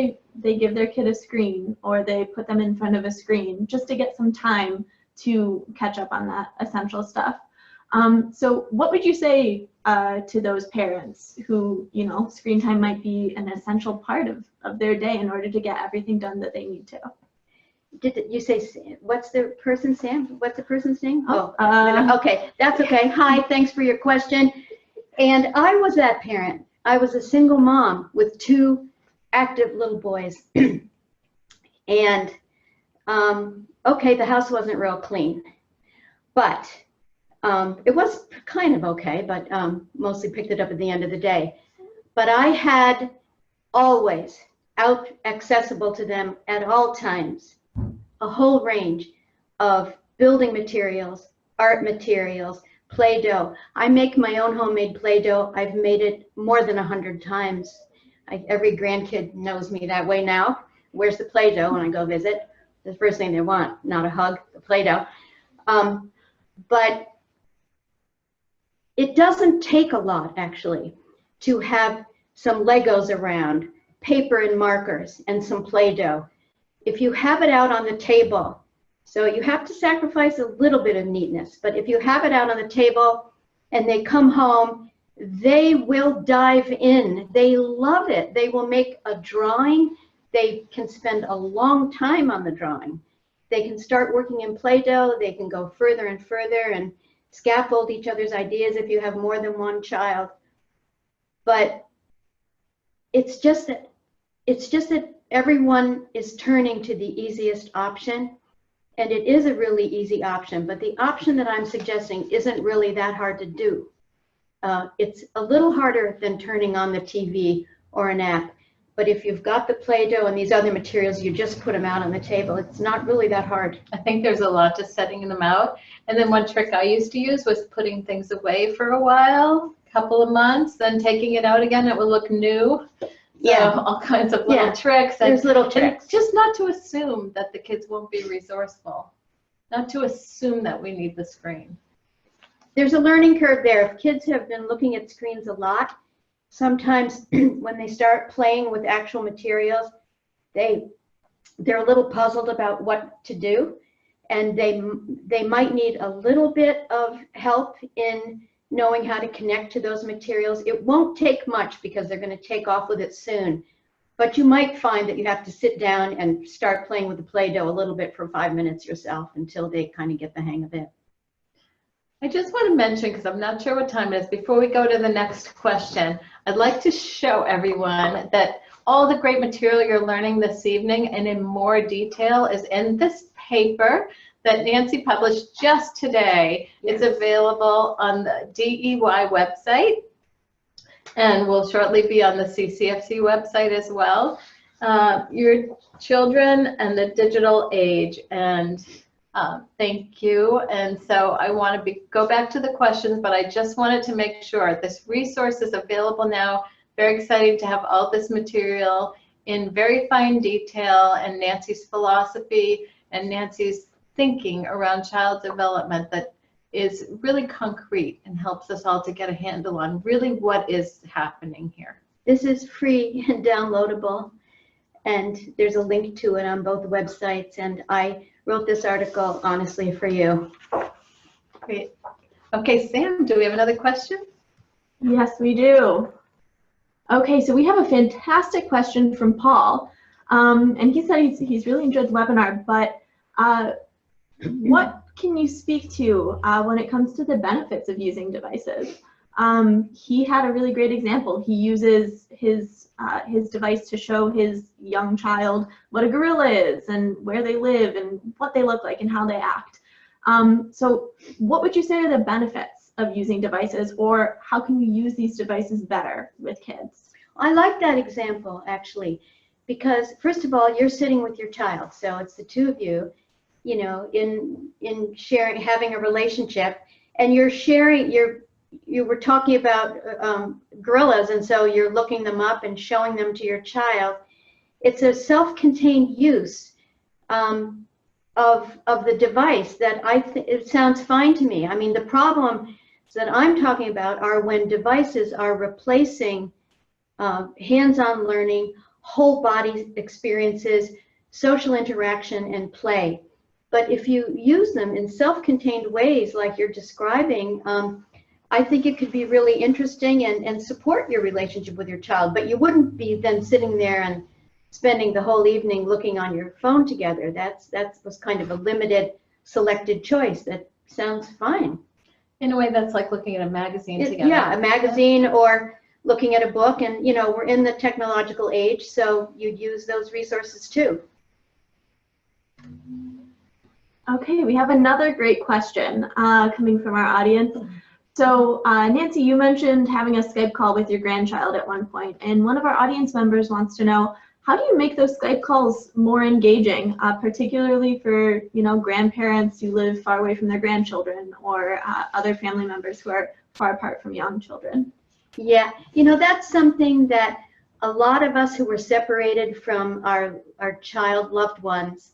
they give their kid a screen, or they put them in front of a screen just to get some time to catch up on that essential stuff. So what would you say to those parents who, you know, screen time might be an essential part of their day in order to get everything done that they need to?
Did you say, what's the person's name? What's the person's name?
Oh,
okay, that's okay. Hi, thanks for your question. And I was that parent. I was a single mom with 2 active little boys. And okay, the house wasn't real clean, but it was kind of okay, but mostly picked it up at the end of the day. But I had always accessible to them at all times a whole range of building materials, art materials, Play-Doh. I make my own homemade Play-Doh. I've made it more than 100 times. Every grandkid knows me that way now. Where's the Play-Doh when I go visit? The first thing they want, not a hug, the Play-Doh. But it doesn't take a lot, actually, to have some Legos around, paper and markers, and some Play-Doh. If you have it out on the table, so you have to sacrifice a little bit of neatness, but if you have it out on the table and they come home, they will dive in. They love it. They will make a drawing. They can spend a long time on the drawing. They can start working in Play-Doh. They can go further and further and scaffold each other's ideas if you have more than one child. But it's just that everyone is turning to the easiest option. And it is a really easy option, but the option that I'm suggesting isn't really that hard to do. It's a little harder than turning on the TV or an app, but if you've got the Play-Doh and these other materials, you just put them out on the table. It's not really that hard.
I think there's a lot to setting them out. And then one trick I used to use was putting things away for a while, a couple of months, then taking it out again, it will look new.
Yeah,
so all kinds of little tricks.
There's little tricks.
And just not to assume that the kids won't be resourceful. Not to assume that we need the screen.
There's a learning curve there. If kids have been looking at screens a lot, sometimes when they start playing with actual materials, they're a little puzzled about what to do, and they might need a little bit of help in knowing how to connect to those materials. It won't take much because they're going to take off with it soon, but you might find that you have to sit down and start playing with the Play-Doh a little bit for 5 minutes yourself until they kind of get the hang of it.
I just want to mention, because I'm not sure what time it is, before we go to the next question, I'd like to show everyone that all the great material you're learning this evening and in more detail is in this paper that Nancy published just today. It's available on the DEY website and will shortly be on the CCFC website as well. Your children and the digital age, and thank you. And so I want to go back to the questions, but I just wanted to make sure this resource is available now. Very exciting to have all this material in very fine detail, and Nancy's philosophy and Nancy's thinking around child development that is really concrete and helps us all to get a handle on really what is happening here.
This is free and downloadable, and there's a link to it on both websites, and I wrote this article honestly for you.
Great. Okay, Sam, do we have another question?
Yes, we do. Okay, so we have a fantastic question from Paul, and he said he's really enjoyed the webinar, but what can you speak to when it comes to the benefits of using devices? He had a really great example. He uses his device to show his young child what a gorilla is and where they live and what they look like and how they act. So what would you say are the benefits of using devices, or how can you use these devices better with kids?
I like that example, actually, because first of all, you're sitting with your child, so it's the two of you, you know, in sharing, having a relationship, and you're sharing, you were talking about gorillas, and so you're looking them up and showing them to your child. It's a self-contained use of the device that it sounds fine to me. I mean, the problem that I'm talking about are when devices are replacing hands-on learning, whole body experiences, social interaction, and play. But if you use them in self-contained ways like you're describing, I think it could be really interesting and support your relationship with your child. But you wouldn't be then sitting there and spending the whole evening looking on your phone together. That was kind of a limited, selected choice. That sounds fine.
In a way, that's like looking at a magazine together.
Yeah, a magazine or looking at a book. And, you know, we're in the technological age, so you'd use those resources too.
Okay, we have another great question coming from our audience. So Nancy, you mentioned having a Skype call with your grandchild at one point, and one of our audience members wants to know, how do you make those Skype calls more engaging, particularly for, you know, grandparents who live far away from their grandchildren, or other family members who are far apart from young children?
Yeah, you know, that's something that a lot of us who were separated from our child loved ones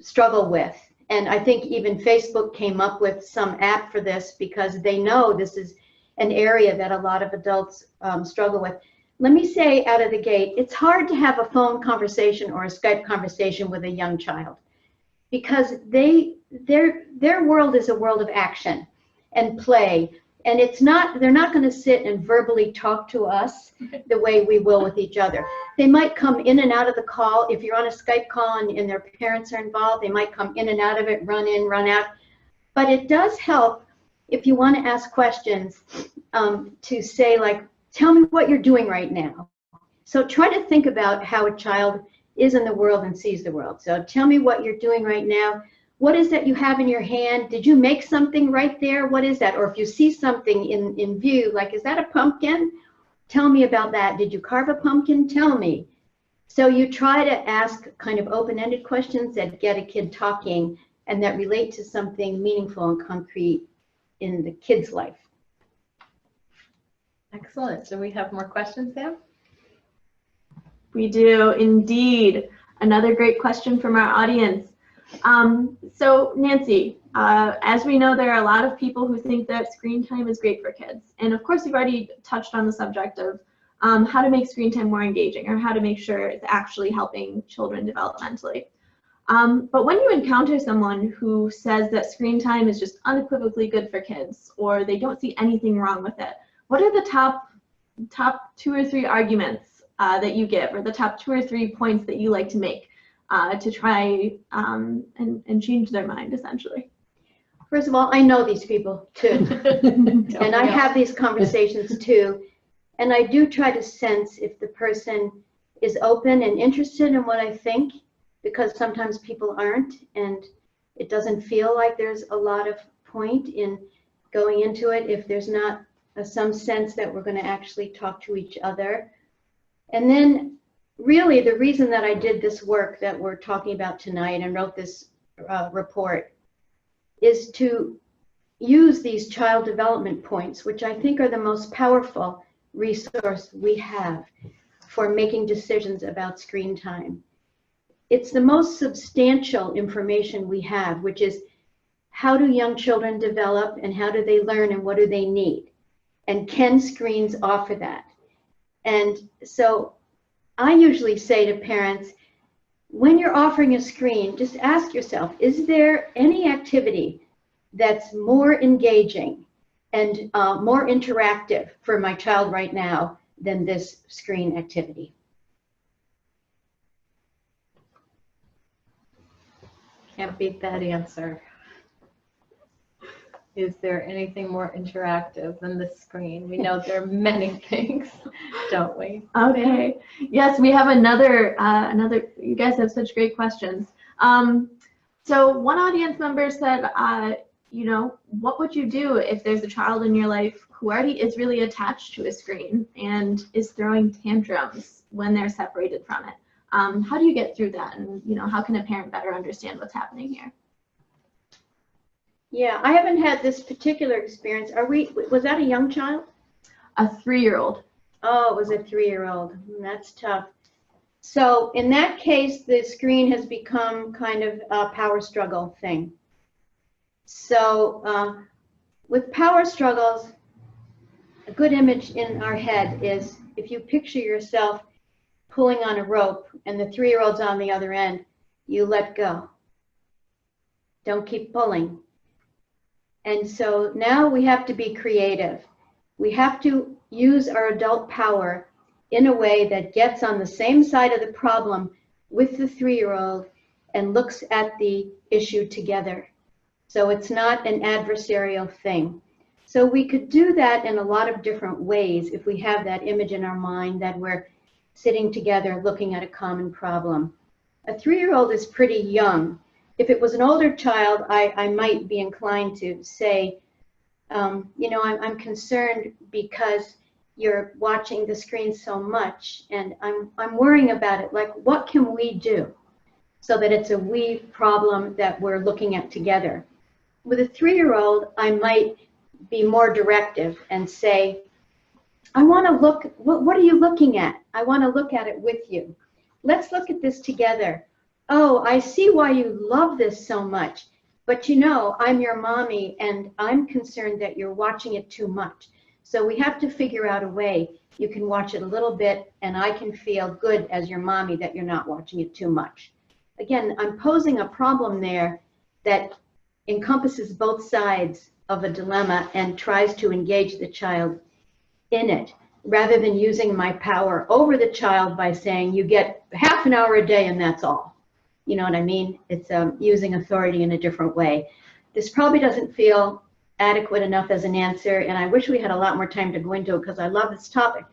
struggle with. And I think even Facebook came up with some app for this because they know this is an area that a lot of adults struggle with. Let me say out of the gate, it's hard to have a phone conversation or a Skype conversation with a young child because their world is a world of action and play. And they're not going to sit and verbally talk to us the way we will with each other. They might come in and out of the call. If you're on a Skype call and their parents are involved, they might come in and out of it, run in, run out. But it does help if you want to ask questions to say, like, tell me what you're doing right now. So try to think about how a child is in the world and sees the world. So tell me what you're doing right now. What is that you have in your hand? Did you make something right there? What is that? Or if you see something in view, like, is that a pumpkin? Tell me about that. Did you carve a pumpkin? Tell me. So you try to ask kind of open-ended questions that get a kid talking and that relate to something meaningful and concrete in the kid's life.
Excellent. Do we have more questions, Sam?
We do indeed. Another great question from our audience. So Nancy, as we know, there are a lot of people who think that screen time is great for kids. And of course, you've already touched on the subject of how to make screen time more engaging, or how to make sure it's actually helping children developmentally. But when you encounter someone who says that screen time is just unequivocally good for kids, or they don't see anything wrong with it, what are the top 2 or 3 arguments that you give, or the top 2 or 3 points that you like to make to try and change their mind, essentially?
First of all, I know these people too. And I have these conversations too. And I do try to sense if the person is open and interested in what I think, because sometimes people aren't, and it doesn't feel like there's a lot of point in going into it if there's not some sense that we're going to actually talk to each other. And then really the reason that I did this work that we're talking about tonight and wrote this report is to use these child development points, which I think are the most powerful resource we have for making decisions about screen time. It's the most substantial information we have, which is how do young children develop and how do they learn and what do they need? And can screens offer that? And so I usually say to parents, when you're offering a screen, just ask yourself, is there any activity that's more engaging and more interactive for my child right now than this screen activity?
Can't beat that answer. Is there anything more interactive than the screen? We know there are many things, don't we?
Okay. Yes, we have another. You guys have such great questions. So one audience member said, you know, what would you do if there's a child in your life who already is really attached to a screen and is throwing tantrums when they're separated from it? How do you get through that? And, you know, how can a parent better understand what's happening here?
Yeah, I haven't had this particular experience. Was that a young child?
A 3-year-old.
Oh, it was a 3-year-old. That's tough. So in that case, the screen has become kind of a power struggle thing. So with power struggles, a good image in our head is if you picture yourself pulling on a rope and the 3-year-old's on the other end, you let go. Don't keep pulling. And so now we have to be creative. We have to use our adult power in a way that gets on the same side of the problem with the 3-year-old and looks at the issue together. So it's not an adversarial thing. So we could do that in a lot of different ways if we have that image in our mind that we're sitting together looking at a common problem. A 3-year-old is pretty young. If it was an older child, I might be inclined to say, you know, I'm concerned because you're watching the screen so much, and I'm worrying about it. Like, what can we do so that it's a we problem that we're looking at together? With a 3-year-old, I might be more directive and say, I want to look, what are you looking at? I want to look at it with you. Let's look at this together. Oh, I see why you love this so much, but you know, I'm your mommy and I'm concerned that you're watching it too much. So we have to figure out a way you can watch it a little bit and I can feel good as your mommy that you're not watching it too much. Again, I'm posing a problem there that encompasses both sides of a dilemma and tries to engage the child in it, rather than using my power over the child by saying you get half an hour a day and that's all. You know what I mean? It's using authority in a different way. This probably doesn't feel adequate enough as an answer, and I wish we had a lot more time to go into it because I love this topic,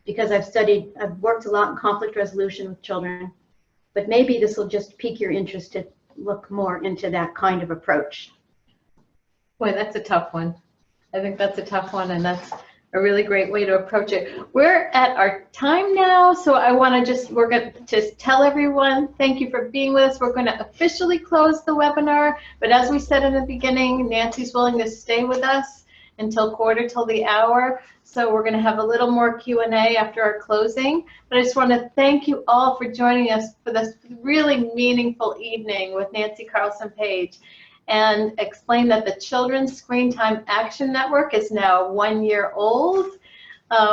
because I've worked a lot in conflict resolution with children, but maybe this will just pique your interest to look more into that kind of approach.
Boy, that's a tough one. I think that's a tough one, and that's a really great way to approach it. We're at our time now, so we're going to just tell everyone, thank you for being with us. We're going to officially close the webinar, but as we said in the beginning, Nancy's willing to stay with us until quarter till the hour, so we're going to have a little more Q&A after our closing. But I just want to thank you all for joining us for this really meaningful evening with Nancy Carlsson-Paige, and explain that the Children's Screen Time Action Network is now 1 year old.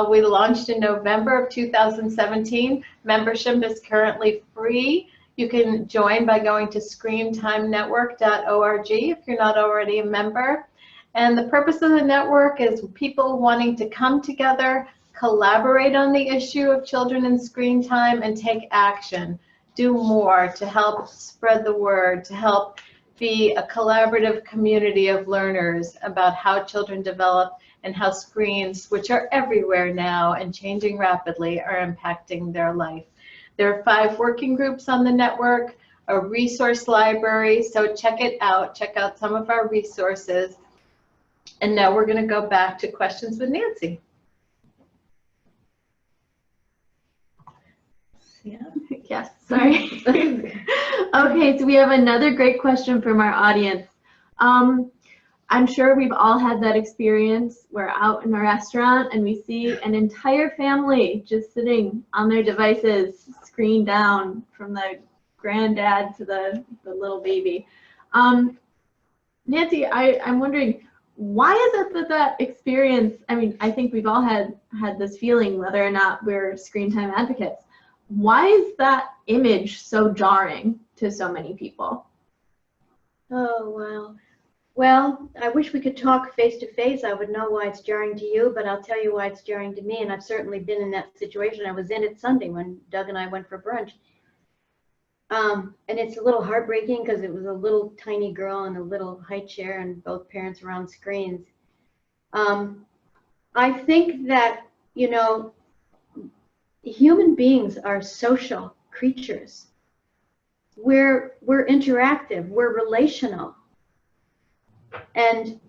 We launched in November of 2017. Membership is currently free. You can join by going to screentimenetwork.org if you're not already a member. And the purpose of the network is people wanting to come together, collaborate on the issue of children and screen time, and take action, do more to help spread the word, to help be a collaborative community of learners about how children develop and how screens, which are everywhere now and changing rapidly, are impacting their life. There are 5 working groups on the network, a resource library, so check it out. Check out some of our resources. And now we're going to go back to questions with Nancy.
Yeah. Yes, sorry. Okay, so we have another great question from our audience. I'm sure we've all had that experience. We're out in a restaurant and we see an entire family just sitting on their devices, screen down, from the granddad to the little baby. Nancy, I'm wondering, why is it that experience, I mean, I think we've all had this feeling, whether or not we're screen time advocates. Why is that image so jarring to so many people?
Oh, wow. Well, I wish we could talk face to face. I would know why it's jarring to you, but I'll tell you why it's jarring to me. And I've certainly been in that situation. I was in it Sunday when Doug and I went for brunch. And it's a little heartbreaking because it was a little tiny girl in a little high chair and both parents were on screens. I think that, you know, human beings are social creatures. We're interactive, we're relational. And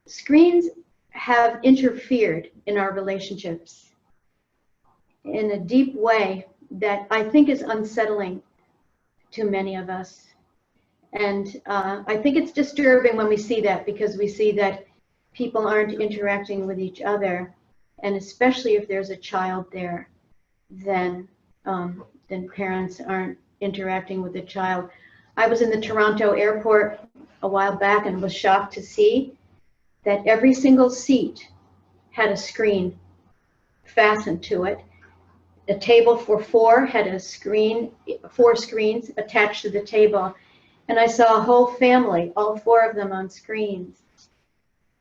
screens have interfered in our relationships in a deep way that I think is unsettling to many of us. And I think it's disturbing when we see that, because we see that people aren't interacting with each other, and especially if there's a child there, then parents aren't interacting with the child. I was in the Toronto airport a while back and was shocked to see that every single seat had a screen fastened to it. A table for 4 had a screen, 4 screens attached to the table. And I saw a whole family, all 4 of them on screens.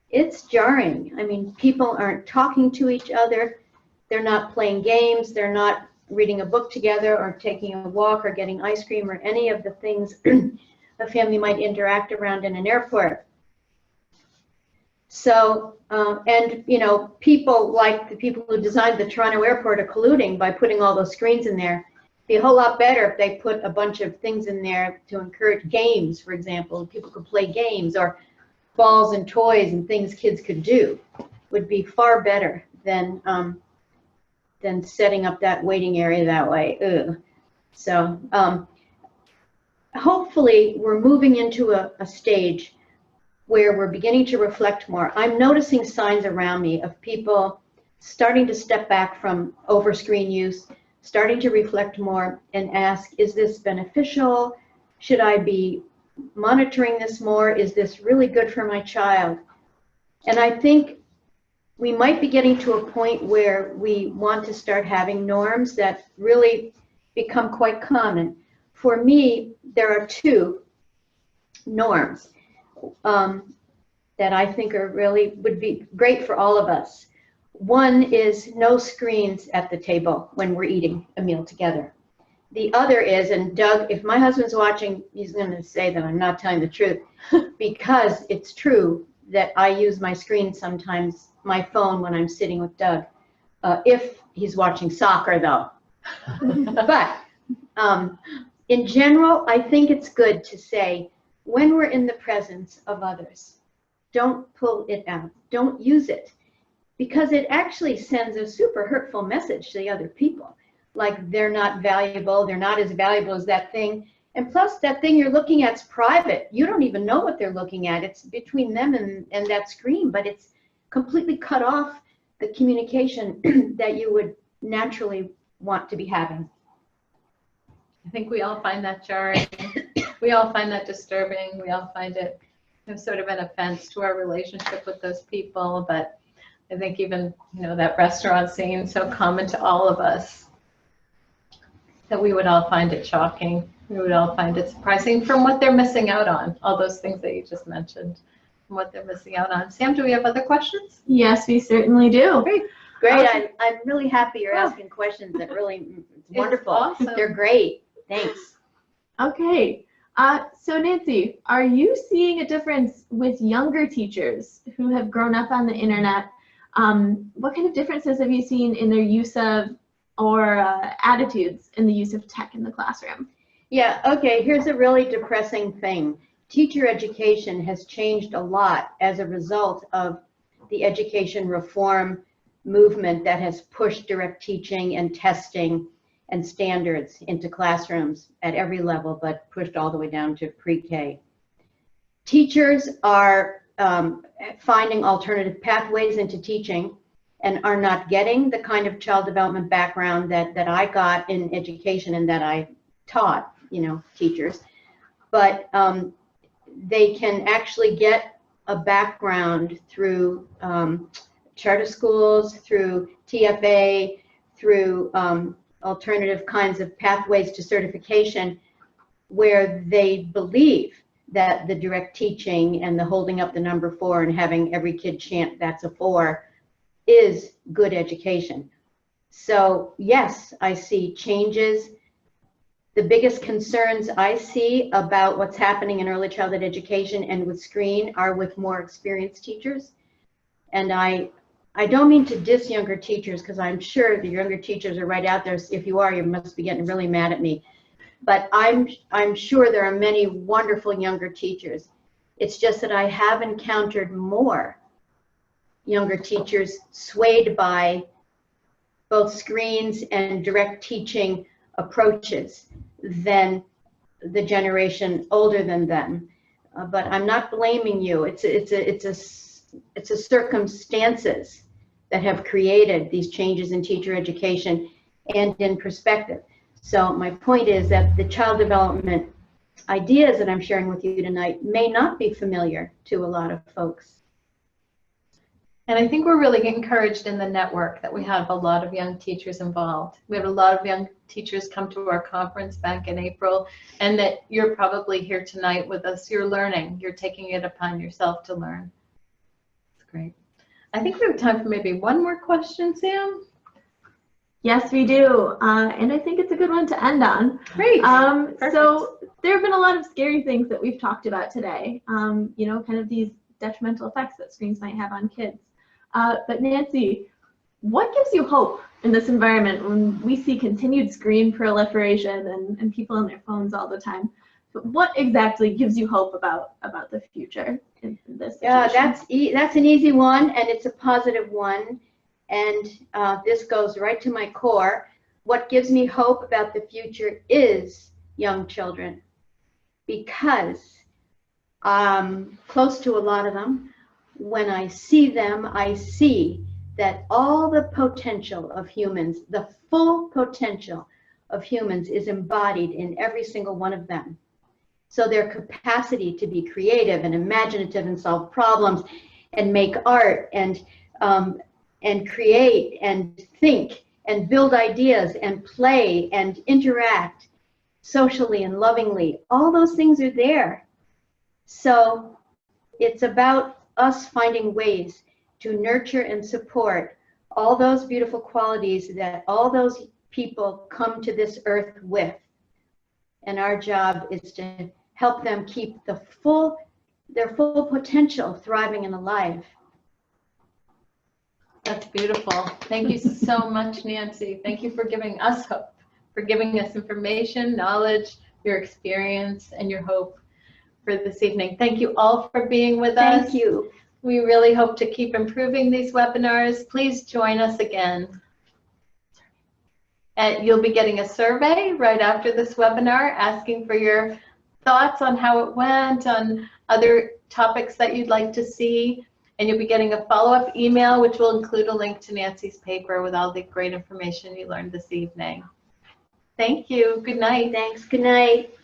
It's jarring. I mean, people aren't talking to each other. They're not playing games. They're not reading a book together or taking a walk or getting ice cream or any of the things a family might interact around in an airport. So, and you know, people like the people who designed the Toronto airport are colluding by putting all those screens in there. It'd be a whole lot better if they put a bunch of things in there to encourage games, for example. People could play games, or balls and toys and things kids could do. Would be far better than setting up that waiting area that way. Ugh. So hopefully we're moving into a stage where we're beginning to reflect more. I'm noticing signs around me of people starting to step back from over-screen use, starting to reflect more and ask, is this beneficial? Should I be monitoring this more? Is this really good for my child? And I think we might be getting to a point where we want to start having norms that really become quite common. For me, there are 2 norms that I think are really would be great for all of us. One is no screens at the table when we're eating a meal together. The other is, and Doug, if my husband's watching, he's going to say that I'm not telling the truth, because it's true that I use my screen sometimes, my phone, when I'm sitting with Doug, if he's watching soccer though. But in general, I think it's good to say, when we're in the presence of others, don't pull it out, don't use it, because it actually sends a super hurtful message to the other people, like they're not valuable, they're not as valuable as that thing. And plus, that thing you're looking at is private. You don't even know what they're looking at. It's between them and that screen, but it's completely cut off the communication that you would naturally want to be having.
I think we all find that jarring. We all find that disturbing. We all find it, you know, sort of an offense to our relationship with those people. But I think even, you know, that restaurant scene, so common to all of us, that we would all find it shocking. We would all find it surprising from what they're missing out on, all those things that you just mentioned, from what they're missing out on. Sam, do we have other questions?
Yes, we certainly do.
Great. I'm really happy you're asking questions that really, it's wonderful.
Awesome.
They're great. Thanks.
Okay. So Nancy, are you seeing a difference with younger teachers who have grown up on the internet? What kind of differences have you seen in their use of or attitudes in the use of tech in the classroom?
Yeah, okay, here's a really depressing thing. Teacher education has changed a lot as a result of the education reform movement that has pushed direct teaching and testing and standards into classrooms at every level, but pushed all the way down to pre-K. Teachers are finding alternative pathways into teaching and are not getting the kind of child development background that I got in education and that I taught, teachers. But they can actually get a background through charter schools, through TFA, through alternative kinds of pathways to certification, where they believe that the direct teaching and the holding up the number 4 and having every kid chant "that's a 4" is good education. So yes, I see changes. The biggest concerns I see about what's happening in early childhood education and with screen are with more experienced teachers. And I don't mean to diss younger teachers, because I'm sure the younger teachers are right out there. If you are, you must be getting really mad at me. But I'm sure there are many wonderful younger teachers. It's just that I have encountered more younger teachers swayed by both screens and direct teaching approaches than the generation older than them. But I'm not blaming you. It's a circumstances that have created these changes in teacher education and in perspective. So my point is that the child development ideas that I'm sharing with you tonight may not be familiar to a lot of folks.
And I think we're really encouraged in the network that we have a lot of young teachers involved. We have a lot of young teachers come to our conference back in April, and that you're probably here tonight with us. You're learning. You're taking it upon yourself to learn. That's great. I think we have time for maybe one more question, Sam.
Yes, we do. And I think it's a good one to end on.
Great.
So there have been a lot of scary things that we've talked about today, kind of these detrimental effects that screens might have on kids. But Nancy, what gives you hope in this environment when we see continued screen proliferation and people on their phones all the time? What exactly gives you hope about the future in this situation?
Yeah, that's an easy one, and it's a positive one. And this goes right to my core. What gives me hope about the future is young children, because I'm close to a lot of them. When I see them, I see that all the potential of humans, the full potential of humans, is embodied in every single one of them. So their capacity to be creative and imaginative and solve problems and make art and create and think and build ideas and play and interact socially and lovingly, all those things are there. So it's about us finding ways to nurture and support all those beautiful qualities that all those people come to this earth with. And our job is to help them keep their full potential thriving and alive.
That's beautiful. Thank you so much, Nancy. Thank you for giving us hope, for giving us information, knowledge, your experience, and your hope for this evening. Thank you all for being with us.
Thank you.
We really hope to keep improving these webinars. Please join us again. And you'll be getting a survey right after this webinar asking for your thoughts on how it went, on other topics that you'd like to see. And you'll be getting a follow-up email, which will include a link to Nancy's paper with all the great information you learned this evening. Thank you. Good night.
Thanks. Good night.